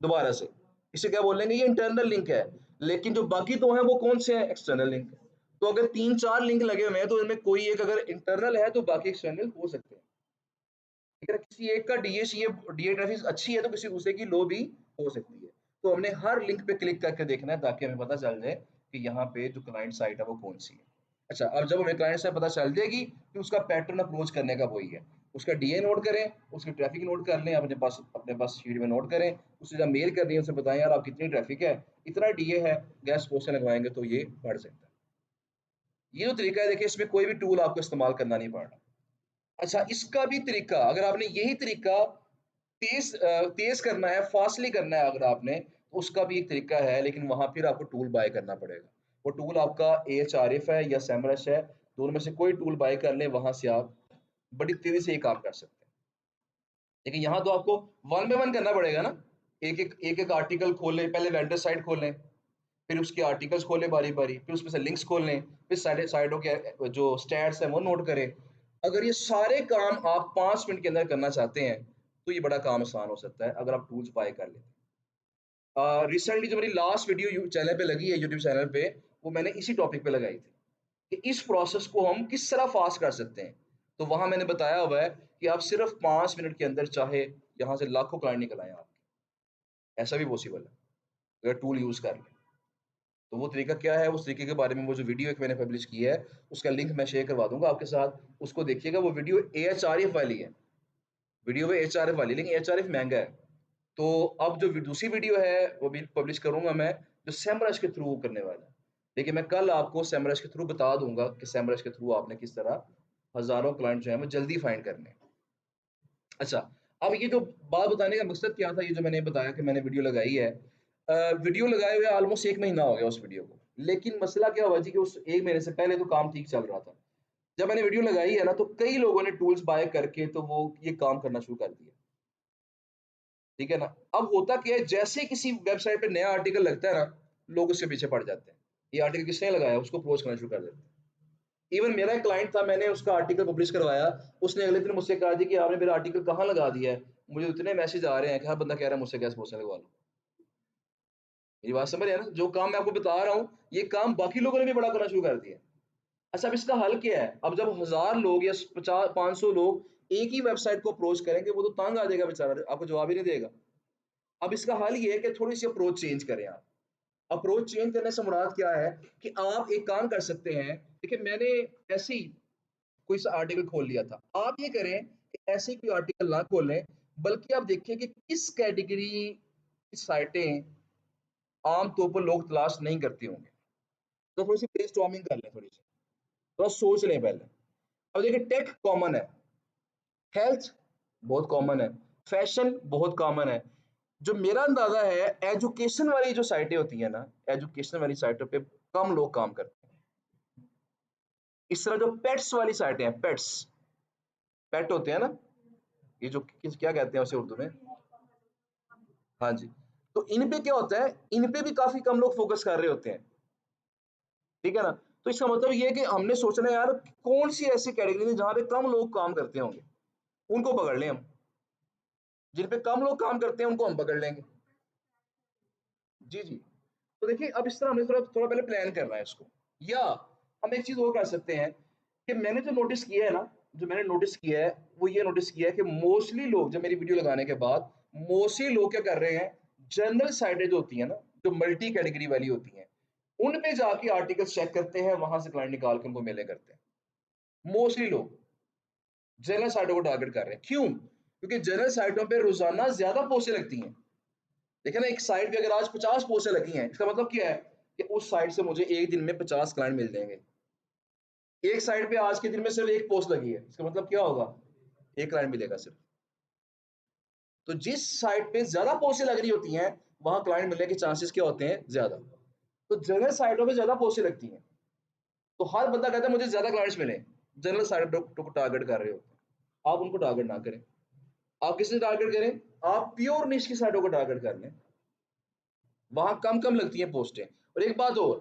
दोबारा से, इसे क्या बोलेंगे, ये इंटरनल लिंक है। लेकिन जो बाकी दो हैं वो कौन से हैं? External link. तो अगर 3-4 लिंक लगे हुए हैं तो इनमें कोई एक अगर इंटरनल है तो बाकी एक्सटर्नल हो सकते हैं। अगर किसी एक का डीए ट्रैफिक अच्छी है तो किसी दूसरे की लो भी हो सकती है। तो हमने हर लिंक पे क्लिक करके देखना है ताकि हमें पता चल जाए कि यहाँ पे जो क्लाइंट साइट है वो कौन सी है। अच्छा, अब जब हमें क्लाइंट साइट पता चल जाएगी कि उसका पैटर्न अप्रोच करने का वही है, उसका डीए नोट करें, उसकी ट्रैफिक नोट कर लें, अपने पास शीट में नोट करें, उससे जब मेल कर रही है उसे बताएं यार आप कितनी ट्रैफिक है, इतना डीए है, गैस पोस्ट लगवाएंगे तो ये बढ़ सकता है। ये जो तरीका है देखिए, इसमें कोई भी टूल आपको इस्तेमाल करना नहीं पड़ रहा। अच्छा, इसका भी तरीका, अगर आपने यही तरीका तेज करना है, फास्टली करना है अगर आपने, तो उसका भी एक तरीका है, लेकिन वहां फिर आपको टूल बाय करना पड़ेगा। वो टूल आपका एएचआरएफ है या सेमरश है, दोनों में से कोई टूल बाय कर ले, वहां से आप बड़ी तेजी से ये काम कर सकते हैं। लेकिन यहाँ तो आपको वन बाय वन करना पड़ेगा ना, एक एक आर्टिकल खोलें, पहले वेंडर साइट खोलें, फिर उसके आर्टिकल्स खोलें बारी बारी, फिर उसमें से लिंक्स खोल लें, फिर साइडों के जो स्टैट्स हैं वो नोट करें। अगर ये सारे काम आप 5 मिनट के अंदर करना चाहते हैं तो ये बड़ा काम आसान हो सकता है अगर आप टूल्स बाय कर लेते हैं। रिसेंटली जो मेरी लास्ट वीडियो चैनल पे लगी है, यूट्यूब चैनल पे, वो मैंने इसी टॉपिक पे लगाई थी कि इस प्रोसेस को हम किस तरह फास्ट कर सकते हैं। तो वहां मैंने बताया हुआ है कि आप सिर्फ 5 मिनट के अंदर चाहे यहाँ से लाखों क्लाइंट निकल आए आपके, ऐसा भी पॉसिबल है अगर टूल यूज कर लें। तो वो तरीका क्या है, उस तरीके के बारे में वो जो वीडियो एक मैंने पब्लिश की है उसका लिंक मैं शेयर करवा दूंगा आपके साथ, उसको देखिएगा। वो वीडियो AHRF वाली है, वीडियो में HRF वाली, लेकिन HRF महंगा है। तो अब जो दूसरी वीडियो है वो भी पब्लिश करूंगा मैं, जो सेमरश के थ्रू करने वाला है। लेकिन मैं कल आपको सेमरश के थ्रू बता दूंगा कि सेमरश के थ्रू आपने किस तरह हजारों क्लाइंट जो है वो जल्दी फाइंड करने हैं। अच्छा, अब ये जो बात बताने का मकसद क्या था, ये जो मैंने बताया कि मैंने वीडियो लगाई है, वीडियो लगाए हुए ऑलमोस्ट 1 महीना हो गया उस वीडियो को। लेकिन मसला क्या हुआ जी कि उस 1 महीने से पहले तो काम ठीक चल रहा था। जब मैंने वीडियो लगाई है ना तो कई लोगों ने टूल्स बाय करके तो वो ये काम करना शुरू कर दिया। ठीक है ना? अब होता क्या है, जैसे किसी वेबसाइट पे नया आर्टिकल लगता है ना, लोग उसके पीछे पड़ जाते हैं। ये आर्टिकल किसने लगाया, उसको अप्रोच करना शुरू कर देते हैं। इवन मेरा एक क्लाइंट था, मैंने उसका आर्टिकल पब्लिश करवाया, उसने अगले दिन मुझसे कहा जी कि आपने मेरा आर्टिकल कहाँ लगा दिया है? मुझे इतने मैसेज आ रहे हैं कि हर बंदा कह रहा है मुझसे गैस पोस्टर लगवा लो। मेरी बात समझ रहे हैं ना? जो काम मैं आपको बता रहा हूँ, ये काम बाकी लोगों ने भी बड़ा करना शुरू कर दिया है। अच्छा, अब इसका हल क्या है? अब जब 1000 लोग या 50 500 लोग एक ही वेबसाइट को अप्रोच करेंगे, वो तो तंग आ जाएगा बेचारा, आपको जवाब ही नहीं देगा। अब इसका हल ये है कि थोड़ी-सी अप्रोच चेंज करें आप। अप्रोच चेंज करने से मुराद क्या है कि आप एक काम कर सकते हैं। देखिए, मैंने ऐसे ही कोई सा आर्टिकल खोल लिया था। आप ये करें कि ऐसे कोई आर्टिकल ना खोलें, बल्कि आप देखें कि किस कैटेगरी की साइटें आम तौर पर लोग तलाश नहीं करते होंगे। तो थोड़ी-सी ब्रेनस्टॉर्मिंग कर लें थोड़ी-सी, थोड़ा सोच लें पहले। अब देखिए, टेक कॉमन है, हेल्थ बहुत कॉमन है, फैशन बहुत कॉमन है। जो मेरा अंदाजा है, एजुकेशन वाली जो साइटें होती हैं ना, एजुकेशन वाली साइटों पे कम लोग काम करते हैं। इस तरह जो पेट्स वाली साइटें हैं, पेट्स, पेट होते हैं ना, ये जो किस क्या कहते हैं उसे उर्दू में? हाँ जी। तो इन पे क्या होता है, इन पे भी काफ़ी कम लोग फ़ोकस कर रहे होते हैं, ठीक है ना? तो इसका मतलब ये है कि हमने सोचना है यार, कौन-सी ऐसी कैटेगरी है जहाँ पे कम लोग काम करते होंगे, उनको पकड़ लें हम। जिन पे कम लोग काम करते हैं, उनको हम पकड़ लेंगे। जी, जी। तो देखिए, अब इस तरह हमें थोड़ा थोड़ा पहले प्लान करना है इसको। या हम एक चीज़ और कर सकते हैं कि मैंने जो नोटिस किया है ना, जो मैंने नोटिस किया है, वो ये नोटिस किया है कि मोस्टली लोग जब मेरी वीडियो लगाने के बाद, मोस्टली लोग क्या कर रहे हैं, जनरल साइटें जो होती हैं ना, जो मल्टी कैटेगरी वाली होती हैं, उन पे जाके आर्टिकल्स चेक करते हैं, वहाँ से क्लाइंट निकाल के उनको मेलें करते हैं। मोस्टली लोग जनरल साइटों को टारगेट कर रहे हैं। क्यों? क्योंकि जनरल साइटों पे रोज़ाना ज़्यादा पोस्टें लगती हैं। देखिए ना, एक साइट पे अगर आज 50 पोस्टें लगी हैं, इसका मतलब क्या है कि उस साइट से मुझे एक दिन में 50 क्लाइंट मिल जाएंगे। एक साइट पे आज के दिन में सिर्फ एक पोस्ट लगी है, इसका मतलब क्या होगा, एक क्लाइंट मिलेगा सिर्फ। तो जिस साइट पे ज्यादा पोस्टें लग रही होती हैं, वहां क्लाइंट मिलने के चांसेस क्या होते हैं, ज्यादा। तो जनरल साइटों पे ज्यादा पोस्टें लगती हैं, तो हर बंदा कहता है मुझे ज्यादा क्लाइंट्स मिले। जनरल साइटों को टारगेट कर रहे होते हैं, आप उनको टारगेट ना करें। आप किससे टारगेट करें, आप प्योर निश की साइटों को टारगेट कर लें, वहां कम कम लगती हैं पोस्टें। और एक बात और,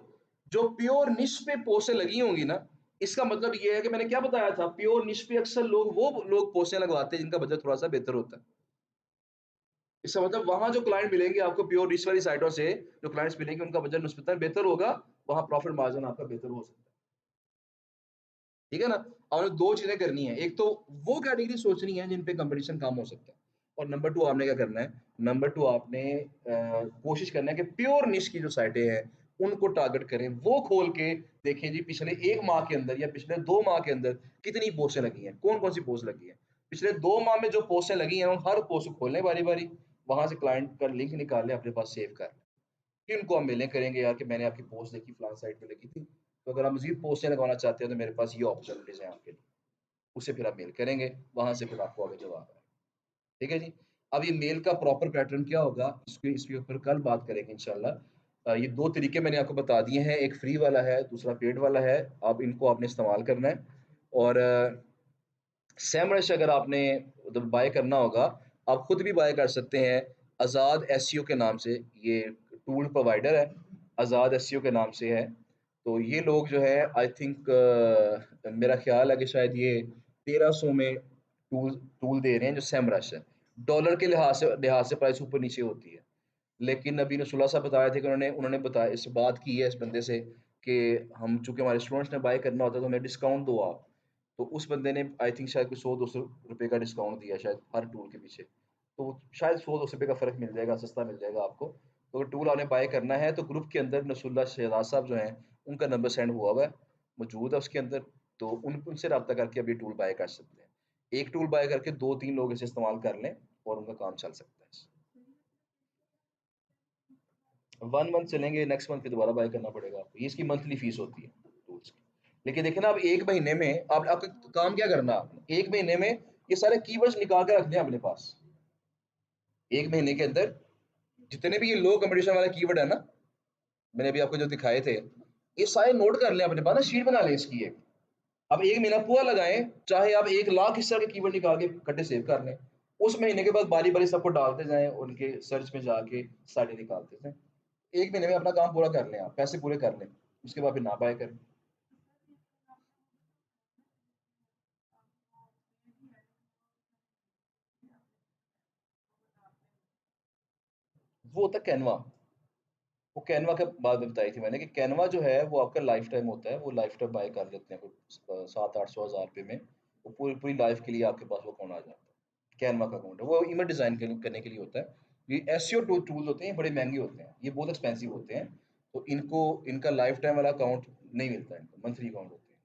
जो प्योर निश पे पोस्टें लगी होंगी ना, इसका मतलब ये है कि मैंने क्या बताया था, प्योर निश पे अक्सर लोग वो लोग पोस्टें लगवाते हैं जिनका बजट थोड़ा सा बेहतर होता है। इसका मतलब वहां जो क्लाइंट मिलेंगे आपको प्योर निश वाली साइटों से, जो क्लाइंट्स मिलेंगे उनका बजट निस्बतन बेहतर होगा, वहां प्रॉफिट मार्जिन आपका बेहतर हो सकता है। ठीक है ना? और दो चीजें करनी है, एक तो वो कैटेगरी सोचनी है जिन पे कंपटीशन कम हो सकता है, और नंबर टू आपने क्या करना है, नंबर टू आपने कोशिश करना है कि प्योर निश की जो साइटें हैं उनको टारगेट करें, वो खोल के देखें जी पिछले 1 माह के अंदर या पिछले 2 माह के अंदर कितनी पोस्टें लगी हैं, कौन कौन सी पोस्ट लगी है। पिछले 2 माह में जो पोस्टें लगी हैं उन हर पोस्ट को खोलें बारी बारी, वहां से क्लाइंट का लिंक निकाल लें, अपने पास सेव कर लें। फिर उनको हम मेलें करेंगे यार कि मैंने आपकी पोस्ट देखी, फलां साइट पे लगी थी, तो अगर आप मज़ीद पोस्टें लगवाना चाहते हैं तो मेरे पास ये अपॉर्चुनिटीज़ हैं आपके लिए। उसे फिर आप मेल करेंगे, वहाँ से फिर आपको आगे जवाब आएगा। ठीक है जी? अब ये मेल का प्रॉपर पैटर्न क्या होगा, इसके ऊपर कल बात करेंगे इंशाल्लाह। ये 2 तरीके मैंने आपको बता दिए हैं, एक फ्री वाला है, दूसरा पेड वाला है। अब इनको आपने इस्तेमाल करना है। और सैमरश अगर आपने मतलब बाय करना होगा, आप खुद भी बाय कर सकते हैं। आज़ाद एसईओ के नाम से ये टूल प्रोवाइडर है। आज़ाद एसईओ के नाम से है। तो ये लोग जो है आई थिंक मेरा ख्याल है कि शायद ये 1300 में टूल टूल दे रहे हैं जो सेमरश है। डॉलर के लिहाज से प्राइस ऊपर नीचे होती है। लेकिन अभी नसुल्ला साहब बता रहे थे कि उन्होंने उन्होंने बताया, इस बात की है इस बंदे से कि हम चूंकि हमारे स्टूडेंट्स ने बाय करना होता है तो हमें डिस्काउंट दो आप। तो उस बंदे ने आई थिंक शायद कोई 100-200 रुपए का डिस्काउंट दिया शायद हर टूल के पीछे। तो शायद 100-200 रुपए का फ़र्क मिल जाएगा, सस्ता मिल जाएगा आपको। तो अगर टूल आपने बाय करना है तो ग्रुप के अंदर नसरुल्लाह शहजाद साहब जो हैं, उनका नंबर सेंड हुआ है, मौजूद है उसके अंदर। तो उनसे राब्ता करके अब ये टूल बाय कर सकते हैं। एक टूल बाय करके 2-3 लोग इसे इस्तेमाल कर लें और उनका काम चल सकता है। 1 मंथ चलेंगे, नेक्स्ट मंथ फिर दोबारा बाय करना पड़ेगा आपको। ये इसकी मंथली फीस होती है टूल्स की। लेकिन देखिए ना, अब 1 महीने में आपका काम क्या करना है आपने? 1 महीने में ये सारे कीवर्ड्स निकाल के रखने हैं अपने पास। 1 महीने के अंदर जितने भी ये लो कंपटीशन वाले कीवर्ड है ना, मैंने अभी आपको जो दिखाए थे, ये सारे नोट कर लें अपने पास ना, शीट बना लें इसकी एक। अब 1 महीना पूरा लगाएं, चाहे आप 1 लाख इस तरह के कीवर्ड निकाल के इकट्ठे सेव कर लें। उस महीने के बाद बारी-बारी सबको डालते जाएं, उनके सर्च में जाके सारे निकालते जाएं। 1 महीने में अपना काम पूरा कर लें आप, पैसे पूरे कर लें। उसके बाद फिर ना बाय करें। वो होता है कैनवा। वो कैनवा का बात बताई थी मैंने कि कैनवा जो है वो आपका लाइफ टाइम होता है। वो लाइफ टाइम बाय कर लेते हैं कुछ 700-800 हज़ार रुपये में। वो पूरी पूरी लाइफ के लिए आपके पास वो अकाउंट आ जाता है। कैनवा का अकाउंट है, वो इमेज डिज़ाइन करने के लिए होता है। ये एसईओ टूल्स होते हैं, ये बड़े महंगे होते हैं, ये बहुत एक्सपेंसिव होते हैं। तो इनको इनका लाइफ टाइम वाला अकाउंट नहीं मिलता है, इनको मंथली अकाउंट होते हैं।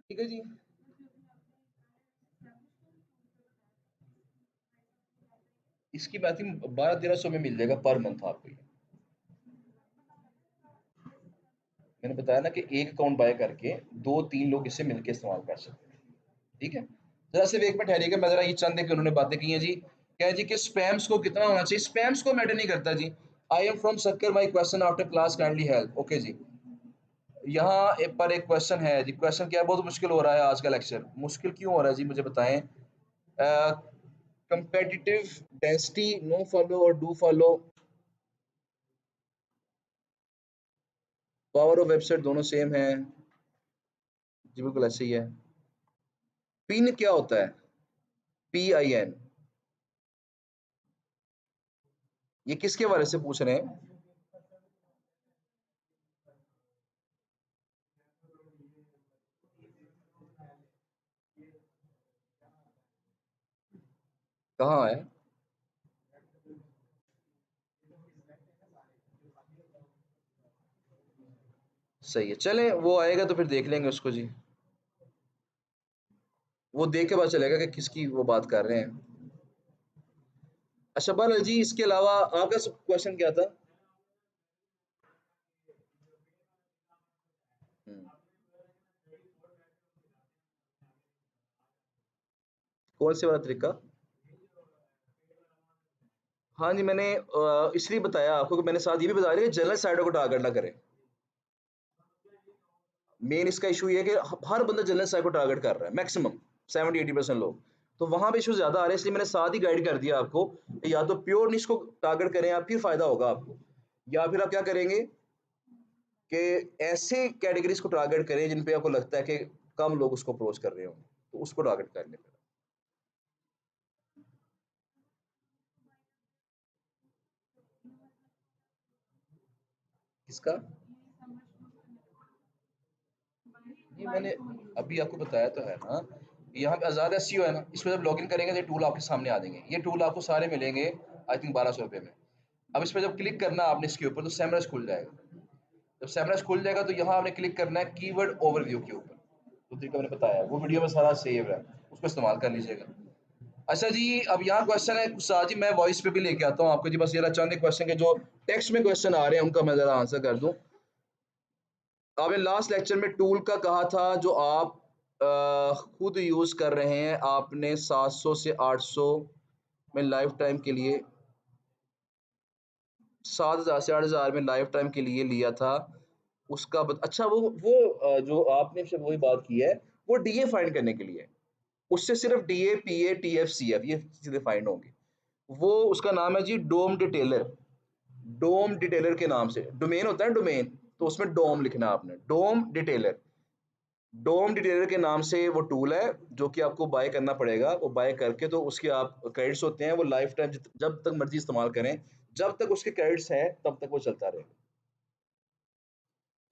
ठीक है जी। इसकी बात ही 1200-1300 में मिल जाएगा पर मंथ आपको ये। मैंने बताया ना कि एक अकाउंट बाय करके 2-3 लोग इससे मिलके इस्तेमाल कर सकते हैं। ठीक है। जरा सिर्फ एक मिनट ठहरिएगा, मैं जरा ये चंद एक उन्होंने बातें की हैं जी। क्या है जी कि स्पैम्स को कितना होना चाहिए? स्पैम्स को मैटर नहीं करता जी। I am from Sukkur, my question after class kindly help. Okay जी। यहाँ एक पर एक क्वेश्चन है जी। क्वेश्चन क्या है? बहुत मुश्किल हो रहा है आज का लेक्चर। मुश्किल क्यों हो रहा है जी, मुझे बताएं। कंपेटिटिव डेंसिटी, नो फॉलो और do follow, power of website दोनों सेम है जी, बिल्कुल ऐसे ही है। पिन क्या होता है? PIN। ये किसके बारे से पूछ रहे हैं? कहाँ है? सही है, चलें वो आएगा तो फिर देख लेंगे उसको जी। वो देख के पता चलेगा कि किसकी वो बात कर रहे हैं। अच्छा बहरहाल जी, इसके अलावा आपका क्वेश्चन क्या था? हम्म, कौन से वाला तरीका? हाँ जी, मैंने इसलिए बताया आपको कि मैंने साथ ये भी बताया कि जनरल साइडर को टारगेट ना करें। मेन इसका इशू ये है कि हर बंदा जनरल साइड को टारगेट कर रहा है, मैक्सिमम 70-80% लोग। तो वहां पे इशू ज्यादा आ रहे हैं, इसलिए मैंने साथ ही गाइड कर दिया आपको कि या तो प्योर निश को टारगेट करें आप, फिर फायदा होगा आपको। या फिर आप क्या करेंगे कि ऐसे कैटेगरीज को टारगेट करें जिन पे आपको लगता है कि कम लोग उसको अप्रोच कर रहे हो, तो उसको टारगेट कर लें। किसका? ये मैंने अभी आपको बताया तो है ना। यहाँ पे आज़ाद एसईओ है ना, इसमें जब लॉगिन करेंगे तो ये टूल आपके सामने आ जाएंगे। ये टूल आपको सारे मिलेंगे आई थिंक 1200 रुपये में। अब इस पर जब क्लिक करना आपने इसके ऊपर तो सैमरस खुल जाएगा। जब सैमरस खुल जाएगा तो यहाँ आपने क्लिक करना है कीवर्ड ओवरव्यू के ऊपर। तो तरीका मैंने बताया, वो वीडियो में सारा सेव है, उसको इस्तेमाल कर लीजिएगा। अच्छा जी, अब यहाँ क्वेश्चन है उस्ताद जी, मैं वॉइस पे भी लेके आता हूँ आपको जी। बस जरा चंद क्वेश्चन के जो टेक्स्ट में क्वेश्चन आ रहे हैं उनका मैं जरा आंसर कर दूं। आपने लास्ट लेक्चर में टूल का कहा था जो आप खुद यूज कर रहे हैं, आपने 700 से 800 में लाइफ टाइम के लिए, 7,000 से 8,000 में लाइफ टाइम के लिए लिया था। उसका अच्छा वो जो आपने सिर्फ वही बात की है, वो डीए फाइंड करने के लिए है। उससे सिर्फ डीए, पीए, टीएफ, सीएफ ये चीजें फाइंड होंगी। वो उसका नाम है जी डोम डिटेलर। डोम डिटेलर के नाम से, डोमेन होता है डोमेन, तो उसमें डोम लिखना आपने, डोम डिटेलर। डोम डिटेलर के नाम से वो टूल है जो कि आपको बाय करना पड़ेगा। वो बाय करके तो उसके आप क्रेडिट्स होते हैं, वो लाइफ टाइम जब तक मर्जी इस्तेमाल करें, जब तक उसके क्रेडिट्स हैं तब तक वो चलता रहेगा।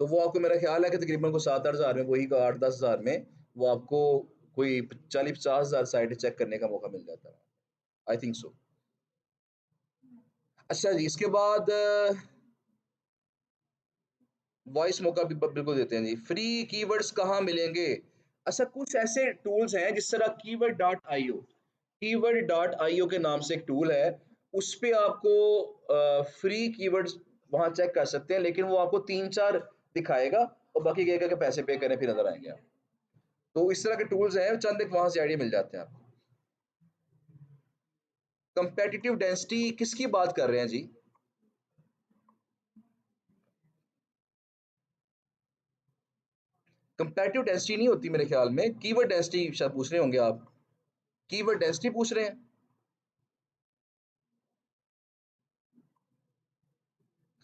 तो वो आपको, मेरा ख्याल है कि तकरीबन को 7-8 हज़ार में, वही 8-10 हज़ार में वो आपको कोई 40-50 हज़ार साइट चेक करने का मौका मिल जाता है, आई थिंक सो। अच्छा जी, इसके बाद वॉइस मौका भी बिल्कुल देते हैं जी। फ्री कीवर्ड्स कहाँ मिलेंगे? अच्छा, कुछ ऐसे टूल्स हैं जिस तरह कीवर्ड.io, कीवर्ड.io के नाम से एक टूल है, उस पे आपको फ्री कीवर्ड्स वहां चेक कर सकते हैं, लेकिन वो आपको 3-4 दिखाएगा और बाकी कहेगा कि पैसे पे करें फिर नजर आएंगे आप। तो इस तरह के टूल्स हैं, चंद एक वहां से आइडिया मिल जाते हैं आपको। कंपेटिटिव डेंसिटी किसकी बात कर रहे हैं जी? कंपेटिटिव डेंसिटी नहीं होती मेरे ख्याल में, कीवर्ड डेंसिटी शायद पूछ रहे होंगे आप। कीवर्ड डेंसिटी पूछ रहे हैं।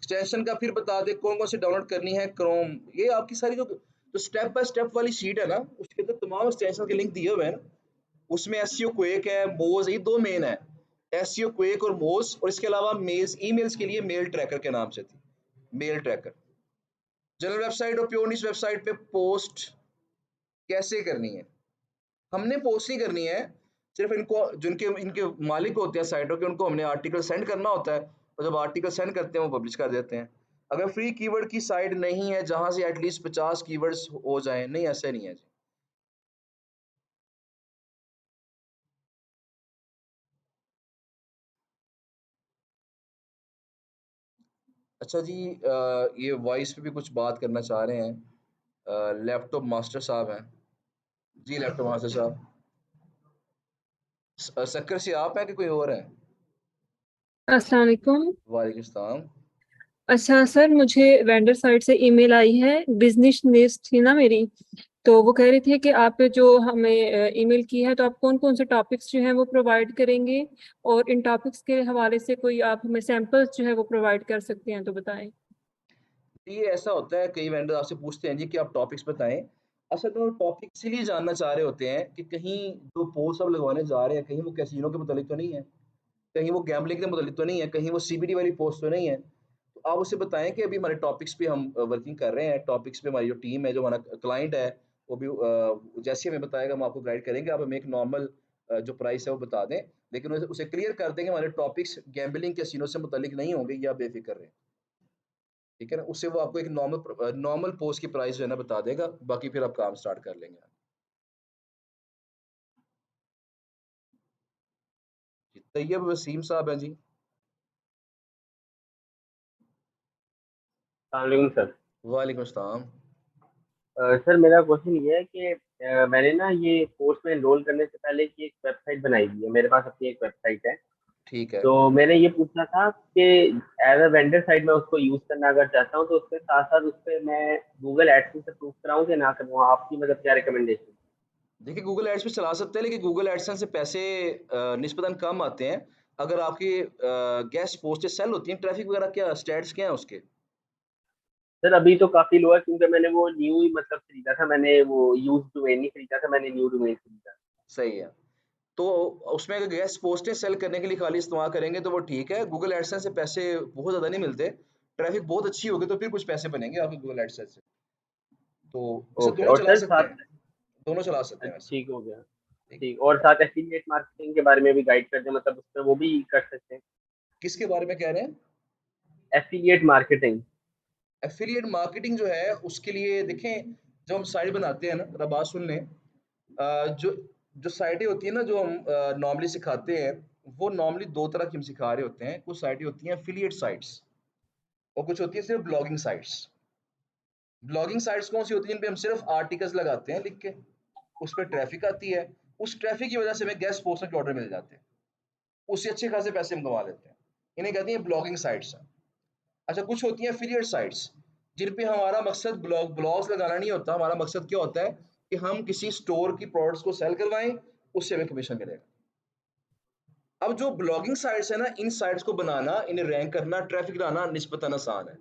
एक्सटेंशन का फिर बता दे कौन कौन से डाउनलोड करनी है। क्रोम, ये आपकी सारी जो स्टेप बाय स्टेप वाली शीट है ना, उसके अंदर तमाम एक्सटेंशन के लिंक दिए हुए हैं ना। उसमें एसईओ क्वेक है, मोज, ये दो मेन है, एसईओ क्वेक और मोज। और इसके अलावा मेल्स, ईमेल्स के लिए मेल ट्रैकर के नाम से थी, मेल ट्रैकर। जनरल वेबसाइट और प्योर न्यूज़ वेबसाइट पे पोस्ट कैसे करनी है? हमने पोस्ट नहीं करनी है, सिर्फ इनको, जिनके इनके मालिक होते हैं साइटों के, उनको हमने आर्टिकल सेंड करना होता है, और जब आर्टिकल सेंड करते हैं वो पब्लिश कर देते हैं। अगर फ्री कीवर्ड की साइट नहीं है जहां से एटलीस्ट 50 कीवर्ड्स हो जाएं, नहीं ऐसा नहीं है जी। अच्छा जी, ये वॉइस पे भी कुछ बात करना चाह रहे हैं, लैपटॉप मास्टर साहब हैं। जी लैपटॉप मास्टर साहब, शक्कर से आप हैं कि कोई और है? अस्सलाम वालेकुम। वालेकुम सलाम। अच्छा सर, मुझे वेंडर साइट से ईमेल आई है, बिजनेस लिस्ट थी ना मेरी। तो वो कह रहे थे कि आप जो हमें ईमेल की है, तो आप कौन कौन से टॉपिक्स जो हैं वो प्रोवाइड करेंगे, और इन टॉपिक्स के हवाले से कोई आप हमें सैंपल्स जो है वो प्रोवाइड कर सकते हैं तो बताएं। ये ऐसा होता है, कई वेंडर आपसे पूछते हैं जी कि आप टॉपिक्स बताएं। असल में वो टॉपिक इसीलिए जानना चाह रहे होते हैं कि कहीं जो पोस्ट आप लगवाने जा रहे हैं, कहीं वो कैसीनो के मुतालिक तो नहीं है, कहीं वो गैम्बलिंग के मुतालिक तो नहीं है, कहीं वो सीबीडी वाली पोस्ट तो नहीं है। तो आप उसे बताएं कि अभी हमारे टॉपिक्स पे हम वर्किंग कर रहे हैं, टॉपिक्स पे हमारी जो टीम है, जो हमारा क्लाइंट है, वो भी जैसे ही हमें बताएगा हम आपको गाइड करेंगे। आप हमें एक नॉर्मल जो प्राइस है वो बता दें, लेकिन उसे क्लियर कर देंगे हमारे टॉपिक्स गैम्बलिंग कैसीनो से मुतालिक नहीं होंगे, या बेफिक्र रहें। ठीक है ना, उससे वो आपको एक नॉर्मल नॉर्मल पोस्ट की प्राइस जो है ना बता देगा, बाकी फिर आप काम स्टार्ट कर लेंगे। जी, तैयब वसीम साहब हैं जी। वालेकुम सर। वालेकुम अस्सलाम। सर मेरा क्वेश्चन ये है कि मैंने ना ये कोर्स में एनरोल करने से पहले की एक वेबसाइट बनाई हुई है, मेरे पास अपनी एक वेबसाइट है। ठीक है। तो मैंने ये पूछना था कि एज अ वेंडर साइट मैं उसको यूज़ करना अगर चाहता हूँ, तो उसके साथ साथ उस पर मैं गूगल एडसेंस अप्रूव कराऊँ कि ना करवाऊँ? आपकी मतलब क्या रिकमेंडेशन? देखिए, गूगल एड्स पे चला सकते हैं, लेकिन गूगल एडसेंस से पैसे निस्बतन कम आते हैं अगर आपकी गेस्ट पोस्टें सेल होती हैं। ट्रैफिक वगैरह क्या स्टैट्स क्या है उसके? सर अभी तो काफ़ी लो है, क्योंकि मैंने वो न्यू ही मतलब खरीदा था, मैंने वो यूज डोमेन नहीं खरीदा था, मैंने न्यू डोमेन खरीदा। सही है। तो उसमें अगर गेस्ट पोस्टें सेल करने के लिए खाली इस्तेमाल करेंगे तो वो ठीक है। गूगल एडसेंस से पैसे बहुत ज़्यादा नहीं मिलते। ट्रैफिक बहुत अच्छी होगी तो फिर कुछ पैसे बनेंगे आपके गूगल एडसेंस से। तो वैसे ओके, दोनों और चला सर सकते साथ, हैं, दोनों चला सकते हैं वैसे। ठीक हो गया। ठीक। ठीक, और साथ एफिलिएट मार्केटिंग के बारे में भी गाइड कर दें, मतलब उस पर वो भी कर सकते हैं। किसके बारे में कह रहे हैं? Affiliate marketing. एफिलिएट मार्केटिंग जो है उसके लिए देखें, जब हम साइट बनाते हैं ना, जरा बात सुन लें। जो जो साइटें होती है ना, जो हम नॉर्मली सिखाते हैं, वो नॉर्मली दो तरह की हम सिखा रहे होते हैं। कुछ साइटें होती हैं एफिलिएट साइट्स, और कुछ होती है सिर्फ ब्लॉगिंग साइट्स। ब्लॉगिंग साइट्स कौन सी होती है? जिन पे हम सिर्फ आर्टिकल्स लगाते हैं लिख के, उस पर ट्रैफिक आती है, उस ट्रैफिक की वजह से हमें गेस्ट पोस्टर के ऑर्डर मिल जाते हैं, उससे अच्छे खासे पैसे हम कमा लेते हैं। इन्हें कहती हैं ब्लॉगिंग साइट्स। अच्छा, कुछ होती हैं एफिलिएट साइट्स, जिन पे हमारा मकसद ब्लॉग्स लगाना नहीं होता। हमारा मकसद क्या होता है कि हम किसी स्टोर की प्रोडक्ट्स को सेल करवाएं, उससे हमें कमीशन मिलेगा। अब जो ब्लॉगिंग साइट्स है ना, इन साइट्स को बनाना, इन्हें रैंक करना, ट्रैफिक लाना निस्बतन आसान है,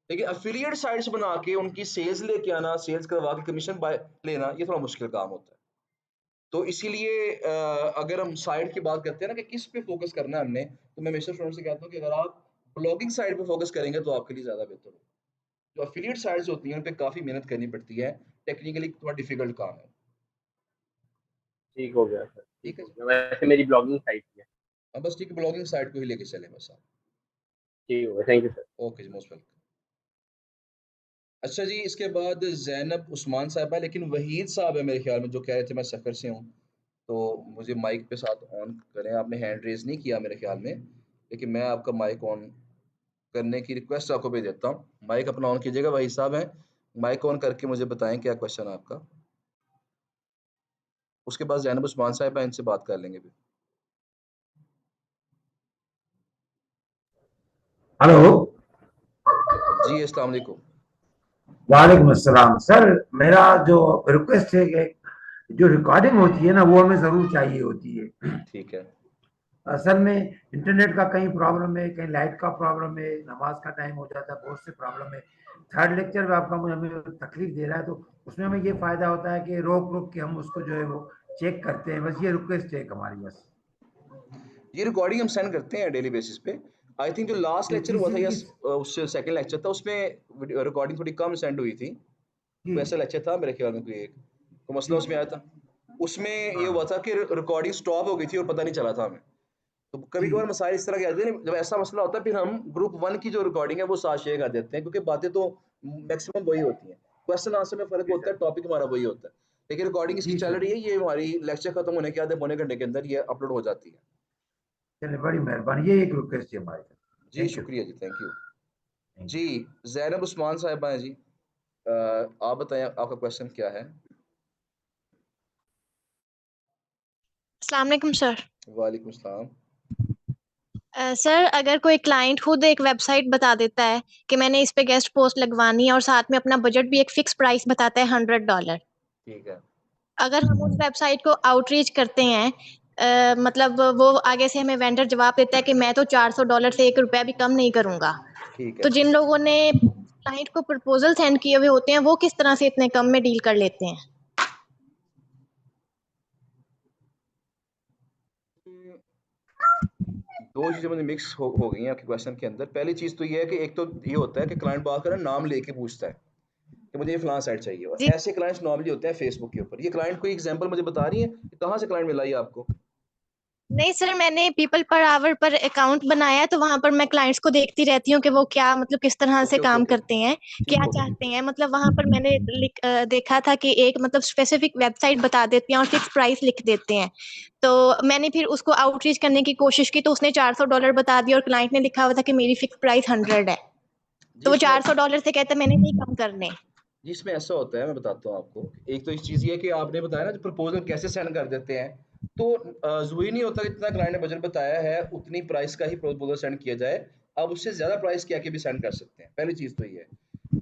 लेकिन एफिलिएट साइट्स बना के उनकी सेल्स लेके आना, सेल्स करवा के कमीशन लेना, ये थोड़ा मुश्किल काम होता है। तो इसीलिए अगर हम साइट की बात करते हैं ना कि किस पे फोकस करना है हमने, तो मैं हमेशा स्टूडेंट से कहता हूँ कि अगर आप ब्लॉगिंग साइट पे फोकस करेंगे तो आपके लिए ज़्यादा बेहतर होगा। जो एफिलिएट साइट्स होती हैं उन पे काफ़ी मेहनत करनी पड़ती है, टेक्निकली थोड़ा डिफिकल्ट काम है। ठीक हो गया सर, ठीक ठीक है हो जी, गया, वैसे मेरी ब्लॉगिंग साइट है। अब बस ठीक है, ब्लॉगिंग साइट को ही लेके चलें बस आप। ठीक हो गया, थैंक यू सर। ओके जी, मोस्ट वेलकम। अच्छा जी, इसके बाद ज़ैनब उस्मान साहिबा, लेकिन वहीद साहब है मेरे ख्याल में जो कह रहे थे मैं सफ़र से हूँ, तो मुझे माइक पे साथ ऑन करें। आपने हैंड रेज़ नहीं किया मेरे ख्याल में, लेकिन मैं आपका माइक ऑन करने की रिक्वेस्ट आपको भेज देता हूँ। माइक अपना ऑन कीजिएगा, वहीद साहब हैं, माइक ऑन करके मुझे बताएं क्या क्वेश्चन है आपका। उसके बाद ज़ैनब उस्मान साहिबा, इनसे बात कर लेंगे फिर। हेलो। जी अस्सलाम वालेकुम। वालेकुम अस्सलाम। सर मेरा जो रिक्वेस्ट है कि जो रिकॉर्डिंग होती है ना वो हमें ज़रूर चाहिए होती है। ठीक है। असल में इंटरनेट का कहीं प्रॉब्लम है, कहीं लाइट का प्रॉब्लम है, नमाज का टाइम हो जाता है, बहुत से प्रॉब्लम है। थर्ड लेक्चर में आपका मुझे हमें तकलीफ दे रहा है, तो उसमें हमें ये फ़ायदा होता है कि रोक रोक के हम उसको जो है वो चेक करते हैं। बस ये रिक्वेस्ट है एक हमारी बस। ये रिकॉर्डिंग हम सेंड करते हैं डेली बेसिस पे। आई थिंक जो लास्ट लेक्चर हुआ था या किस उससे सेकंड लेक्चर था, उसमें रिकॉर्डिंग थोड़ी कम सेंड हुई थी। जी कोई ऐसा लेक्चर था मेरे ख्याल में, कोई एक तो मसला जी उसमें आया था। उसमें ये हाँ हुआ था कि रिकॉर्डिंग स्टॉप हो गई थी और पता नहीं चला था हमें। तो कभी जी कभार मसाइल इस तरह के आते हैं, जब ऐसा मसला होता है फिर हम ग्रुप 1 की जो रिकॉर्डिंग है वो साथ शेयर कर देते हैं, क्योंकि बातें तो मैक्सिमम वही होती हैं, क्वेश्चन आंसर में फ़र्क जी होता सर है, टॉपिक हमारा वही होता है। लेकिन रिकॉर्डिंग इसकी जी चल सर रही है, ये हमारी लेक्चर खत्म होने के आधे पौने घंटे के अंदर ये अपलोड हो जाती है। चलिए बड़ी मेहरबानी, ये एक रिक्वेस्ट है हमारी। जी थैंक यू शुक्रिया जी, थैंक यू। थैंक जी, यू। ज़ैनब उस्मान साहिबा हैं जी। आप बताएं आपका क्वेश्चन क्या है? अस्सलाम वालेकुम सर। वालेकुम सलाम। सर अगर कोई क्लाइंट खुद एक वेबसाइट बता देता है कि मैंने इस पे गेस्ट पोस्ट लगवानी है और साथ में अपना बजट भी एक फिक्स प्राइस बताता है $100, ठीक है। अगर हम उस वेबसाइट को आउटरीच करते हैं, मतलब वो आगे से हमें वेंडर जवाब देता है कि मैं तो $400 से $1 भी कम नहीं करूंगा, ठीक तो है। जिन लोगों ने क्लाइंट को प्रपोजल सेंड किए हुए होते हैं वो किस तरह से इतने कम में डील कर लेते हैं? दो चीज़ें मुझे मिक्स हो गई हैं आपके क्वेश्चन के अंदर। पहली चीज़ तो ये है कि एक तो ये होता है कि क्लाइंट बात कर नाम लेके पूछता है कि मुझे ये फलां साइट चाहिए, और जी ऐसे क्लाइंट्स नॉर्मली होते हैं फेसबुक के ऊपर। ये क्लाइंट कोई एग्जांपल मुझे बता रही हैं कि कहाँ से क्लाइंट मिला ये आपको? नहीं सर, मैंने पीपल पर आवर पर अकाउंट बनाया है, तो वहां पर मैं क्लाइंट्स को देखती रहती हूँ कि वो क्या मतलब किस तरह से ओके ओके काम ओके, करते हैं, ठीक क्या हो गया। चाहते हैं। मतलब वहां पर मैंने देखा था कि एक मतलब स्पेसिफिक वेबसाइट बता देते हैं और फिक्स प्राइस लिख देते हैं। तो मैंने फिर उसको आउटरीच करने की कोशिश की, तो उसने $400 बता दिया और क्लाइंट ने लिखा हुआ था कि मेरी फिक्स प्राइस 100 है। जी तो वो इसमें $400 से कहता मैंने नहीं कम करने। जी इसमें ऐसा होता है, मैं बताता हूँ आपको। एक तो इस चीज़ ये है कि आपने बताया ना प्रपोजल कैसे सेंड कर देते हैं, तो ज़रूरी नहीं होता कि जितना क्लाइंट ने बजट बताया है उतनी प्राइस का ही प्रपोजल सेंड किया जाए। आप उससे ज़्यादा प्राइस किया के भी सेंड कर सकते हैं, पहली चीज़ तो ये है।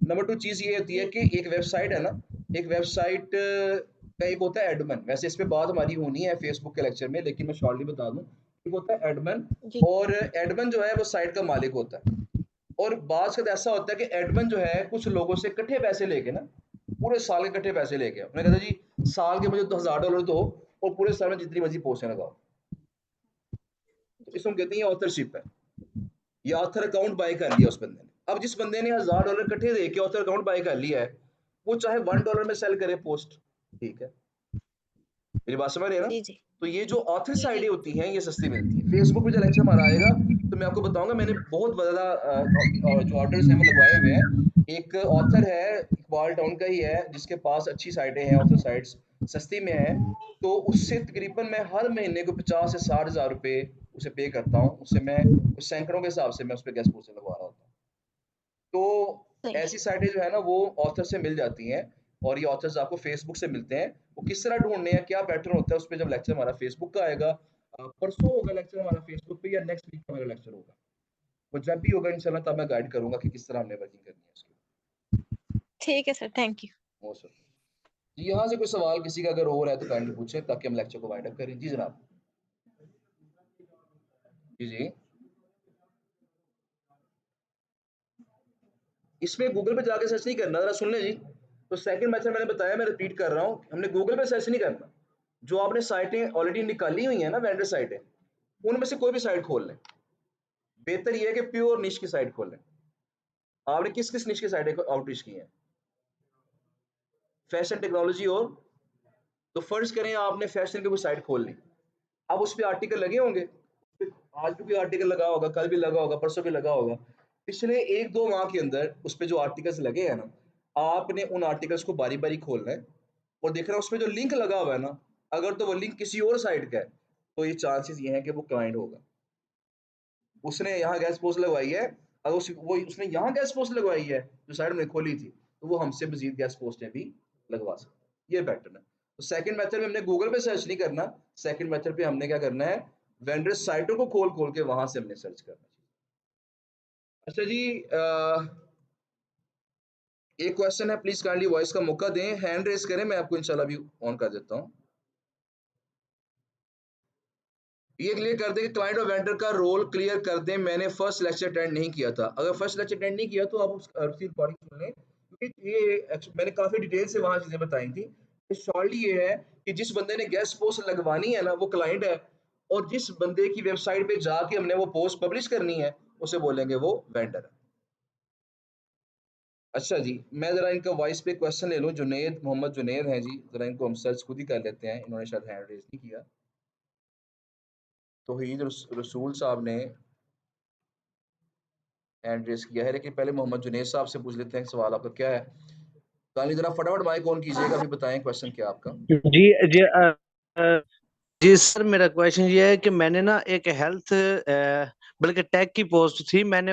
नंबर 2 चीज़ ये होती है जी कि एक वेबसाइट है ना, एक वेबसाइट का एक होता है एडमिन। वैसे इस पे बात हमारी होनी है फेसबुक के लेक्चर में, लेकिन मैं शॉर्टली बता दूं। एक होता है एडमिन, जी और एडमिन जो है वो साइट का मालिक होता है। और बात का ऐसा होता है कि एडमिन जो है कुछ लोगों से इकट्ठे पैसे लेके ना, पूरे साल के इकट्ठे पैसे लेके उन्हें कहता जी साल के मुझे तो $1000 दो और पूरे साल में जितनी मर्जी पोस्टें लगाओ। तो इसको हम कहते हैं ऑथरशिप है। ये ऑथर अकाउंट बाय कर लिया उस बंदे ने। अब जिस बंदे ने $1000 इकट्ठे दे के ऑथर अकाउंट बाय कर लिया है, वो चाहे $1 में सेल करे पोस्ट, ठीक है, मेरी बात समझ रहे हैं ना? जी जी तो ये जो ऑथर जी जी साइडें होती हैं ये सस्ती मिलती हैं। फेसबुक पे जो लेक्चर हमारा आएगा तो मैं आपको बताऊंगा, मैंने बहुत ज़्यादा जो ऑर्डर्स हैं वो लगवाए हुए हैं। एक ऑथर है, इकबाल टाउन का ही है, जिसके पास अच्छी साइटें हैं, ऑथर साइट्स सस्ती में है। तो उससे तकरीबन मैं हर महीने को 50 से 60 हज़ार रुपये उसे पे करता हूँ। उससे मैं सैकड़ों के हिसाब से मैं उस पर गेस्ट पोस्टर लगवा रहा होता हूँ। तो सही ऐसी साइटें जो है ना वो ऑथर से मिल जाती हैं, और ये ऑथर्स आपको फेसबुक से मिलते हैं। वो किस तरह ढूंढने हैं, क्या पैटर्न होता है, उस पर जब लेक्चर हमारा फेसबुक का आएगा, परसों होगा लेक्चर हमारा फेसबुक पे, या नेक्स्ट वीक का मेरा लेक्चर होगा, वो जब भी होगा इंशाल्लाह तब मैं गाइड करूंगा कि किस तरह हमने वर्किंग करनी है उसकी। ठीक है सर, थैंक यू। मोस्ट जी, यहाँ से कोई सवाल किसी का अगर हो रहा है तो काइंडली पूछें ताकि हम लेक्चर को वाइंड अप करें। जी जनाब। जी जी, इसमें गूगल पे जाके सर्च नहीं करना, जरा सुन लें जी। तो सेकंड मेथड मैंने बताया, मैं रिपीट कर रहा हूँ, हमने गूगल पे सर्च नहीं करना। जो आपने साइटें ऑलरेडी निकाली हुई हैं ना, वेंडर साइटें, उनमें से कोई भी साइट खोल लें। बेहतर ये है कि प्योर निश की साइट खोल लें। आपने किस किस निश की साइटें आउटरीच की हैं? फैशन टेक्नोलॉजी, और तो फर्ज करें आपने फैशन की कोई साइट खोल ली, अब उस पर आर्टिकल लगे होंगे, आज भी कोई आर्टिकल लगा होगा, कल भी लगा होगा, परसों भी लगा होगा। पिछले 1-2 माह के अंदर उस पर जो आर्टिकल्स लगे हैं ना, आपने उन आर्टिकल्स को बारी बारी खोलना है और देखना है उसमें जो लिंक लगा हुआ है ना, अगर तो वो लिंक किसी और साइट का है तो ये चांसेस ये हैं कि वो क्लाइंट होगा। उसने यहाँ गैस पोस्ट लगवाई है, अगर उसने यहाँ गैस पोस्ट लगवाई है जो साइड में खोली थी, तो वो हमसे मजीद गैस पोस्टें भी लगवा सकते हैं। ये पैटर्न है। तो सेकंड मेथड में हमने गूगल पे सर्च नहीं करना, सेकंड मेथड पे हमने क्या करना है, वेंडर साइटों को खोल खोल के वहां से हमने सर्च करना। अच्छा जी, एक क्वेश्चन है, प्लीज काइंडली वॉइस का मौका दें, हैंड रेस करें, मैं आपको इंशाल्लाह भी ऑन कर देता हूँ। ये क्लियर कर दें कि क्लाइंट और वेंडर का रोल क्लियर कर दें। मैंने फर्स्ट लेक्चर अटेंड नहीं किया था। अगर फर्स्ट लेक्चर अटेंड नहीं किया तो आप उसकी रिकॉर्डिंग सुन लें, क्योंकि ये मैंने काफी डिटेल से वहां चीजें बताई थी। शॉर्टली ये है कि जिस बंदे ने गेस्ट पोस्ट लगवानी है ना, वो क्लाइंट है, और जिस बंदे की वेबसाइट पे जाके हमने वो पोस्ट पब्लिश करनी है, उसे बोलेंगे वो वेंडर है। अच्छा जी, मैं जरा इनका वॉइस पे क्वेश्चन ले लूं। जुनैद, मोहम्मद जुनैद हैं जी, जरा इनको हम सर्च खुद ही कर लेते हैं, इन्होंने शायद हैंड रेज नहीं किया। तौहीद रसूल साहब ने हैंड रेज किया है, लेकिन पहले मोहम्मद जुनैद साहब से पूछ लेते हैं सवाल आपका क्या है। काली जरा फटाफट माइक ऑन कीजिएगा, अभी बताएं क्वेश्चन क्या आपका। जी जी जी सर, मेरा क्वेश्चन ये है कि मैंने ना एक हेल्थ बल्कि टैग की पोस्ट थी, मैंने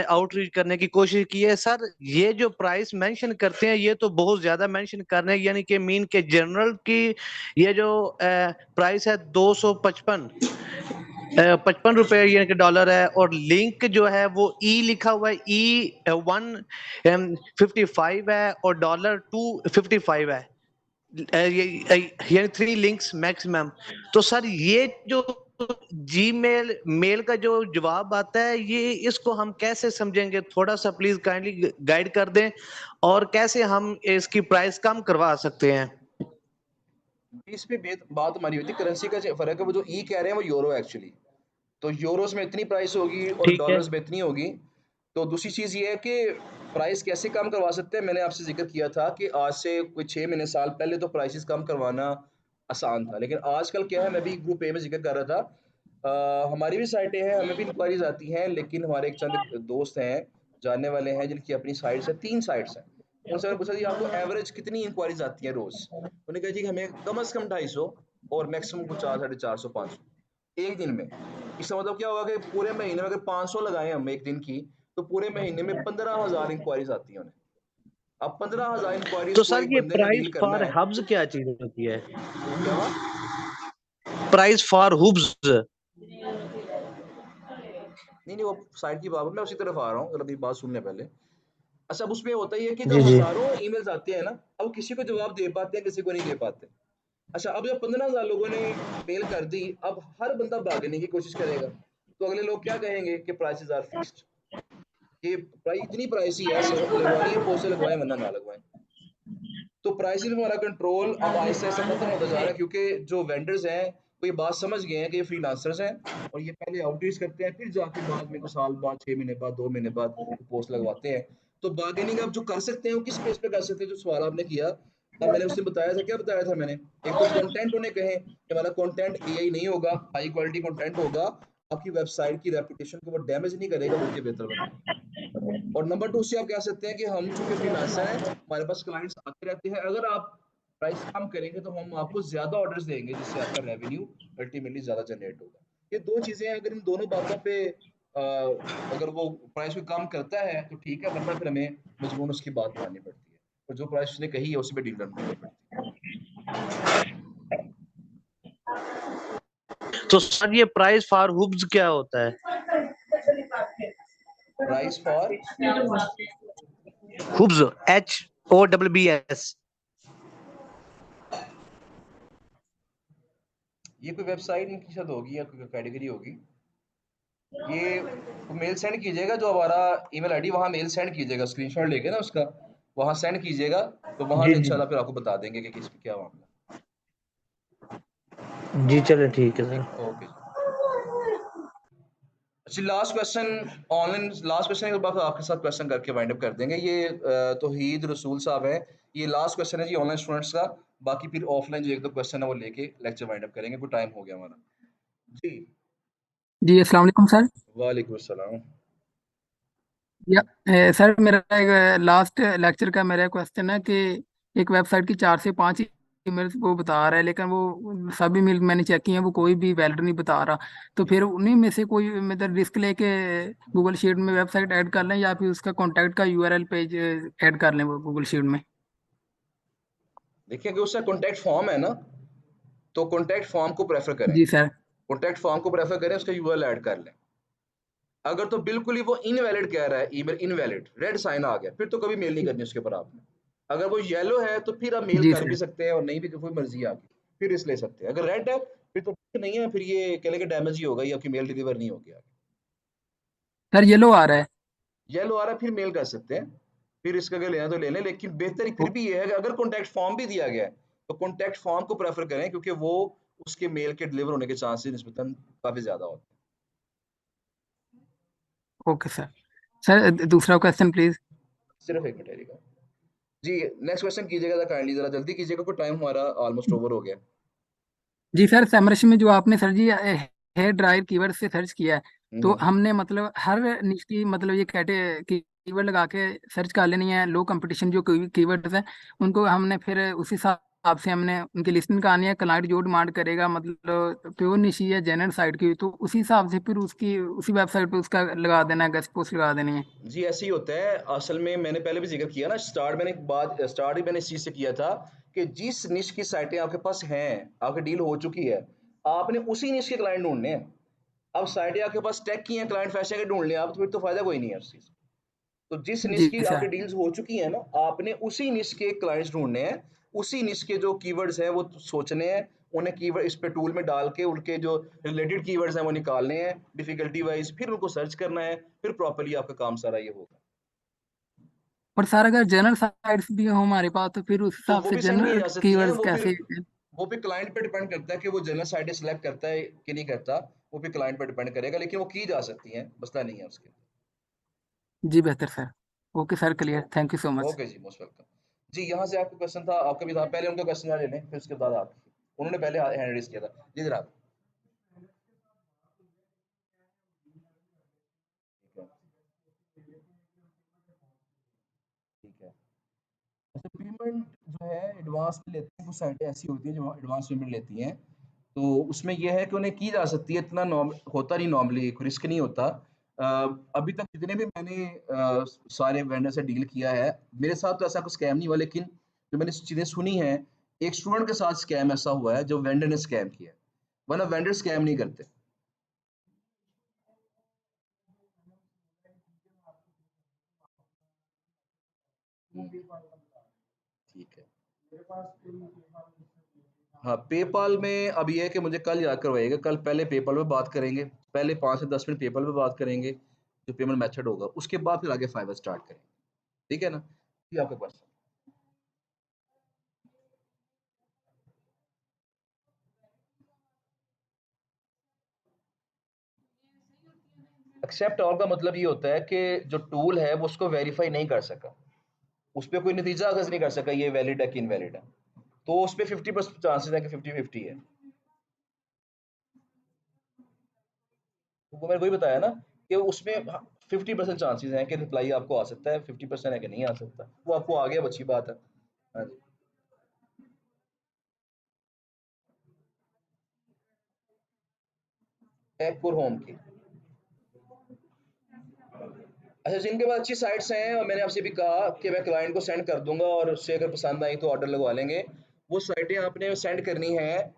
आउटरीच करने की कोशिश की है। सर ये जो प्राइस मेंशन करते हैं ये तो बहुत ज्यादा मेंशन कर रहे हैं, यानी कि मीन के जनरल की ये जो प्राइस है 255 रुपए यानी कि डॉलर है, और लिंक जो है वो ई लिखा हुआ है, E155 है और $255 है, यानी 3 लिंक्स मैक्सिमम। तो सर ये जो जीमेल मेल का जो जवाब आता है, ये इसको हम कैसे समझेंगे? थोड़ा सा प्लीज काइंडली गाइड कर दें, और कैसे हम इसकी प्राइस कम करवा सकते हैं? इस पे बात हमारी हुई थी, करेंसी का फर्क है। वो जो ई कह रहे हैं वो यूरो एक्चुअली, तो यूरोस में इतनी प्राइस होगी और ठीक है। डॉलर्स में इतनी होगी। तो दूसरी चीज़ ये है कि प्राइस कैसे कम करवा सकते हैं। मैंने आपसे जिक्र किया था कि आज से कोई 6 महीने साल पहले तो प्राइसेस कम करवाना आसान था, लेकिन आजकल क्या है, मैं भी ग्रुप ए में जिक्र कर रहा था, हमारी भी साइटें हैं, हमें भी इंक्वायरीज आती हैं, लेकिन हमारे एक चंद दोस्त हैं, जानने वाले हैं, जिनकी अपनी साइट्स हैं, 3 साइट्स हैं। उनसे मैंने पूछा जी आपको एवरेज कितनी इंक्वायरीज आती हैं रोज? उन्होंने कहा जी हमें कम से कम 250 और मैक्सिमम को 400, 450, 500 एक दिन में। इसका मतलब क्या होगा कि पूरे महीने में अगर 500 लगाए हम एक दिन की, तो पूरे महीने में 15,000 इंक्वायरीज आती हैं उन्हें। अब 15,000 इंक्वायरीज तो को सर एक ये बंदे ने प्राइस डील करना फॉर है। हब्स क्या चीज होती है? क्या हुआ? Price for Hobbs? नहीं नहीं, वो साइट की बात, मैं उसी तरफ आ रहा हूँ, अभी बात सुन लें पहले। अच्छा, अब उसमें होता ही है कि जी जब जी। हजारों ईमेल्स आते हैं ना, अब किसी को जवाब दे पाते हैं, किसी को नहीं दे पाते। अच्छा, अब जब 15,000 लोगों ने मेल कर दी, अब हर बंदा भागने की कोशिश करेगा, तो अगले लोग क्या कहेंगे कि प्राइसेस आर फिक्स्ड, ये प्राइस इतनी प्राइस ही है, लगवानी है पोस्ट लगवाएं वरना ना लगवाएं। तो प्राइसिंग में हमारा कंट्रोल अब आहिस्ता आहिस्ता खत्म होता जा रहा है, क्योंकि जो वेंडर्स हैं वो ये बात समझ गए हैं कि ये फ्रीलांसर्स हैं, और ये पहले आउटरीच करते हैं, फिर जाके बाद में कुछ साल बाद, 6 महीने बाद, 2 महीने बाद पोस्ट लगवाते हैं। तो बार्गेनिंग आप जो कर सकते हैं वो किस बेस पे कर सकते हैं, जो सवाल आपने किया, अब मैंने उसने बताया था, क्या बताया था मैंने, एक तो कंटेंट उन्हें कहें कि हमारा कंटेंट एआई नहीं होगा, हाई क्वालिटी कंटेंट होगा, आपकी वेबसाइट की रेपुटेशन को वो डैमेज नहीं करेगा बल्कि बेहतर बनाएगा। और नंबर 2 से आप कह सकते हैं कि हम चूंकि फ्रीलांसर हैं, हमारे पास क्लाइंट्स आते रहते हैं, अगर आप प्राइस कम करेंगे तो हम आपको ज्यादा ऑर्डर्स देंगे, जिससे आपका रेवेन्यू अल्टीमेटली ज्यादा जनरेट होगा। ये 2 चीजें हैं, अगर इन दोनों बातों पे अगर वो प्राइस को कम करता है तो ठीक है, वरना फिर हमें मजबूरन उसकी बात माननी पड़ती है, और जो प्राइस उसने कही है उसी पे डील रन करनी पड़ती तो सर ये प्राइस फॉर हुब्स क्या होता है? है। Price for Hobbs, HOBBS। ये कोई वेबसाइट इनकी शायद होगी या कोई कैटेगरी होगी। ये मेल सेंड कीजिएगा, जो हमारा ईमेल आईडी वहाँ मेल सेंड कीजिएगा, स्क्रीनशॉट लेके ना उसका वहाँ सेंड कीजिएगा, तो वहाँ जी से जी इंशाल्लाह फिर आपको बता देंगे कि किस क्या मामला। जी, चलो ठीक है सर। ओके जी। अच्छा, last question online, last question के बाद आपके साथ क्वेश्चन करके वाइंड अप कर देंगे। ये तौहीद रसूल साहब है, ये लास्ट क्वेश्चन है जी ऑनलाइन स्टूडेंट्स का। बाकी फिर ऑफलाइन जो एक दो क्वेश्चन है वो लेके लेक्चर वाइंड अप करेंगे, कोई टाइम हो गया हमारा जी। जी अस्सलाम वालेकुम सर। वालेकुम अस्सलाम। सर मेरा एक लास्ट लेक्चर का मेरा क्वेश्चन है कि एक वेबसाइट की 4 से 5 ईमेल्स वो बता रहा है, लेकिन वो सभी ईमेल मैंने चेक किए हैं, वो कोई भी वैलिड नहीं बता रहा। तो फिर उन्हीं में से कोई मतलब रिस्क लेके गूगल शीट में वेबसाइट ऐड कर लें या फिर उसका कॉन्टैक्ट का यूआरएल पेज ऐड कर लें वो गूगल शीट में। देखिए, अगर उसका कॉन्टैक्ट फॉर्म है ना, तो कॉन्टैक्ट फॉर्म को प्रेफर करें, जी सर। कॉन्टैक्ट फॉर्म को प्रेफर करें, उसका यूआरएल ऐड कर लें। अगर तो बिल्कुल ही वो इनवैलिड कह रहा है, ईमेल इनवैलिड, रेड साइन आ गया, फिर तो कभी मेल नहीं करनी उसके ऊपर आपने। अगर वो येलो है तो फिर आप मेल जी कर भी सर। सकते हैं, और नहीं भी तो कोई मर्जी है आपकी, फिर रिस्क ले सकते हैं। अगर रेड है फिर तो ठीक नहीं है, फिर ये कह लेंगे डैमेज ही होगा, ये आपकी मेल डिलीवर नहीं होगी आगे। सर येलो आ रहा है। येलो आ रहा है फिर मेल कर सकते हैं, फिर इसका अगर लेना तो ले लें, लेकिन बेहतर फिर ओ- भी ये है कि अगर कॉन्टैक्ट फॉर्म भी दिया गया है तो कॉन्टैक्ट फॉर्म को प्रेफर करें, क्योंकि वो उसके मेल के डिलीवर होने के चांसेस निस्बतन काफी ज्यादा होते हैं। Okay sir. सर दूसरा क्वेश्चन प्लीज। सिर्फ एक मिनट रहेगा जी। नेक्स्ट क्वेश्चन कीजिएगा काइंडली, जरा जल्दी कीजिएगा, कोई टाइम हमारा ऑलमोस्ट ओवर हो गया। जी सर, समरश में जो आपने सर जी हेयर ड्रायर कीवर्ड से सर्च किया है, तो हम्म। हमने मतलब हर निश की मतलब ये कीवर्ड लगा के सर्च कर लेनी है। लो कंपटीशन जो कीवर्ड्स हैं उनको हमने फिर उसी हिसाब से हमने उनकी लिस्टिंग करानी है। क्लाइंट जो डिमांड करेगा मतलब प्योर निशी है जनरल साइट की, तो उसी हिसाब से फिर उसकी उसी वेबसाइट पे उसका लगा देना है, गेस्ट पोस्ट लगा देनी है। जी ऐसे ही होता है असल में, मैंने पहले भी जिक्र किया ना, स्टार्ट ही मैंने इस चीज से किया था कि जिस निश की साइटें आपके पास हैं, आपकी डील हो चुकी है, आपने उसी निश के क्लाइंट ढूंढने हैं। अब साइटें आपके पास टैग की हैं, क्लाइंट फैशन के ढूंढ लें आप, तो फिर तो फायदा कोई नहीं है उस चीज। तो जिस निश जी की आपकी सर। डील्स हो चुकी है ना, आपने उसी निश के क्लाइंट्स ढूंढने हैं, उसी निश के जो कीवर्ड्स हैं वो सोचने हैं, उन्हें कीवर्ड इस पे टूल में डाल के उनके जो रिलेटेड कीवर्ड्स हैं वो निकालने हैं डिफिकल्टी वाइज, फिर उनको सर्च करना है, फिर प्रॉपर्ली आपका काम सारा ये होगा। और सर अगर जनरल साइट्स भी हो हमारे पास तो फिर उस तो हिसाब वो से भी सेंड की जनरल जा सकती हैं, कीवर्ड्स कैसे। वो फिर क्लाइंट पे डिपेंड करता है कि वो जनरल साइटें सिलेक्ट करता है कि नहीं करता, वो फिर क्लाइंट पे डिपेंड करेगा, लेकिन वो की जा सकती हैं, मसला नहीं है उसके। जी बेहतर sir. Okay sir, clear, thank you so much. Okay जी, मोस्ट वेलकम जी। यहाँ से आपका क्वेश्चन था, आपका भी था, पहले उनका क्वेश्चन ले लें, फिर उसके बाद आप, उन्होंने पहले हैंड रेज किया था जी जनाब। ठीक है, ठीक है। अच्छा, पेमेंट जो है एडवांस में लेते हैं, कुछ साइटें ऐसी होती हैं जो एडवांस पेमेंट लेती हैं, तो उसमें यह है कि उन्हें की जा सकती है, इतना होता नहीं, नॉर्मली कोई रिस्क नहीं होता। अभी तक जितने भी मैंने सारे वेंडर से डील किया है, मेरे साथ तो ऐसा कोई स्कैम नहीं हुआ, लेकिन जो मैंने चीज़ें सुनी हैं, एक स्टूडेंट के साथ स्कैम ऐसा हुआ है जो वेंडर ने स्कैम किया है, वरना वेंडर स्कैम नहीं करते। ठीक है। हाँ, पेपाल में अब ये है कि मुझे कल याद करवाइएगा, कल पहले पेपाल पे बात करेंगे, पहले 5 से 10 मिनट पेपाल पे बात करेंगे, जो पेमेंट मेथड होगा, उसके बाद फिर आगे फाइवर स्टार्ट करेंगे, ठीक है ना? ये आपका क्वेश्चन। एक्सेप्ट ऑल का मतलब ये होता है कि जो टूल है वो उसको वेरीफाई नहीं कर सका, उस पर कोई नतीजा अखज़ नहीं कर सका ये वैलिड है कि इनवैलिड है, तो उस पर 50% चांसेस है कि 50-50 है। तो मैंने वही बताया ना कि उसमें 50% चांसेस हैं कि रिप्लाई आपको आ सकता है, 50% है कि नहीं आ सकता, वो आपको आ गया, अच्छी बात है। हाँ जी। टेक और होम की, अच्छा, जिनके पास अच्छी साइट्स हैं, और मैंने आपसे भी कहा कि मैं क्लाइंट को सेंड कर दूंगा, और उससे अगर पसंद आई तो ऑर्डर लगवा लेंगे। वो साइटें आपने सेंड करनी है,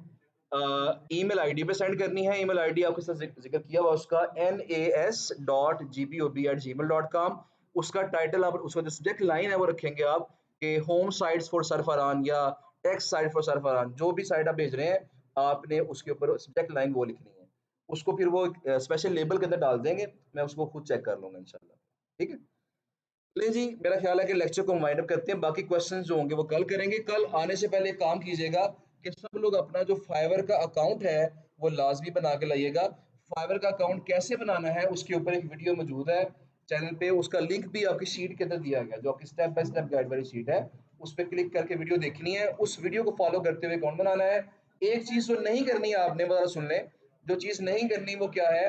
ईमेल आईडी पे सेंड करनी है। ईमेल आईडी आपके साथ जिक्र किया हुआ उसका nas.gpob@gmail.com। उसका टाइटल आप, उसका जो सब्जेक्ट लाइन है वो रखेंगे आप कि होम साइट्स फॉर सरफरान या टेक्स्ट साइट फॉर सरफरान, जो भी साइट आप भेज रहे हैं आपने उसके ऊपर सब्जेक्ट लाइन वो लिखनी है, उसको फिर वो स्पेशल लेबल के अंदर डाल देंगे, मैं उसको खुद चेक कर लूंगा इंशाल्लाह। ठीक है, चलिए जी, मेरा ख्याल है कि लेक्चर को वाइंड अप करते हैं, बाकी क्वेश्चंस जो होंगे वो कल करेंगे। कल आने से पहले एक काम कीजिएगा कि सब लोग अपना जो फाइवर का अकाउंट है वो लाजमी बना के लाइएगा। फाइवर का अकाउंट कैसे बनाना है उसके ऊपर एक वीडियो मौजूद है चैनल पे, उसका लिंक भी आपकी शीट के अंदर दिया गया, जो आपकी स्टेप बाय स्टेप गाइड वाली शीट है, उस पर क्लिक करके वीडियो देखनी है, उस वीडियो को फॉलो करते हुए अकाउंट बनाना है। एक चीज जो नहीं करनी है आपने, बता सुन लें, जो चीज नहीं करनी वो क्या है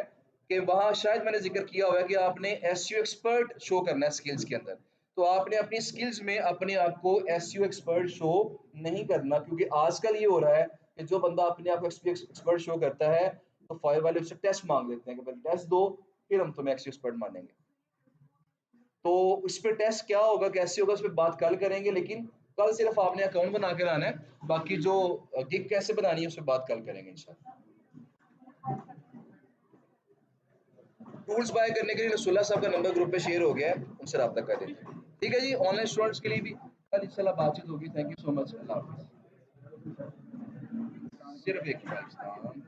कि वहां शायद मैंने जिक्र किया हुआ है कि आपने एसईओ एक्सपर्ट शो करना है स्किल्स के अंदर, तो आपने अपनी स्किल्स में अपने आप को एसईओ एक्सपर्ट शो नहीं करना, क्योंकि आजकल ये हो रहा है कि जो बंदा अपने आप को एक्सपर्ट शो करता है तो फाइव वाले उससे टेस्ट मांग लेते हैं कि भाई टेस्ट दो फिर हम तुम्हें एसईओ एक्सपर्ट मानेंगे। तो उस पर टेस्ट क्या होगा कैसे होगा उस पर बात कल करेंगे, लेकिन कल सिर्फ आपने अकाउंट बना के लाना है, बाकी जो गिग कैसे बनानी है उस पर बात कल करेंगे इंशाल्लाह। टूल्स बाय करने के लिए रसूलुल्लाह साहब का नंबर ग्रुप पे शेयर हो गया है, उनसे रब्ता कर देते हैं। ठीक है जी, ऑनलाइन स्टूडेंट्स के लिए भी कल इंशाल्लाह बातचीत होगी। थैंक यू सो मच, अल्लाह हाफिज़। सिर्फ एक ही पाकिस्तान।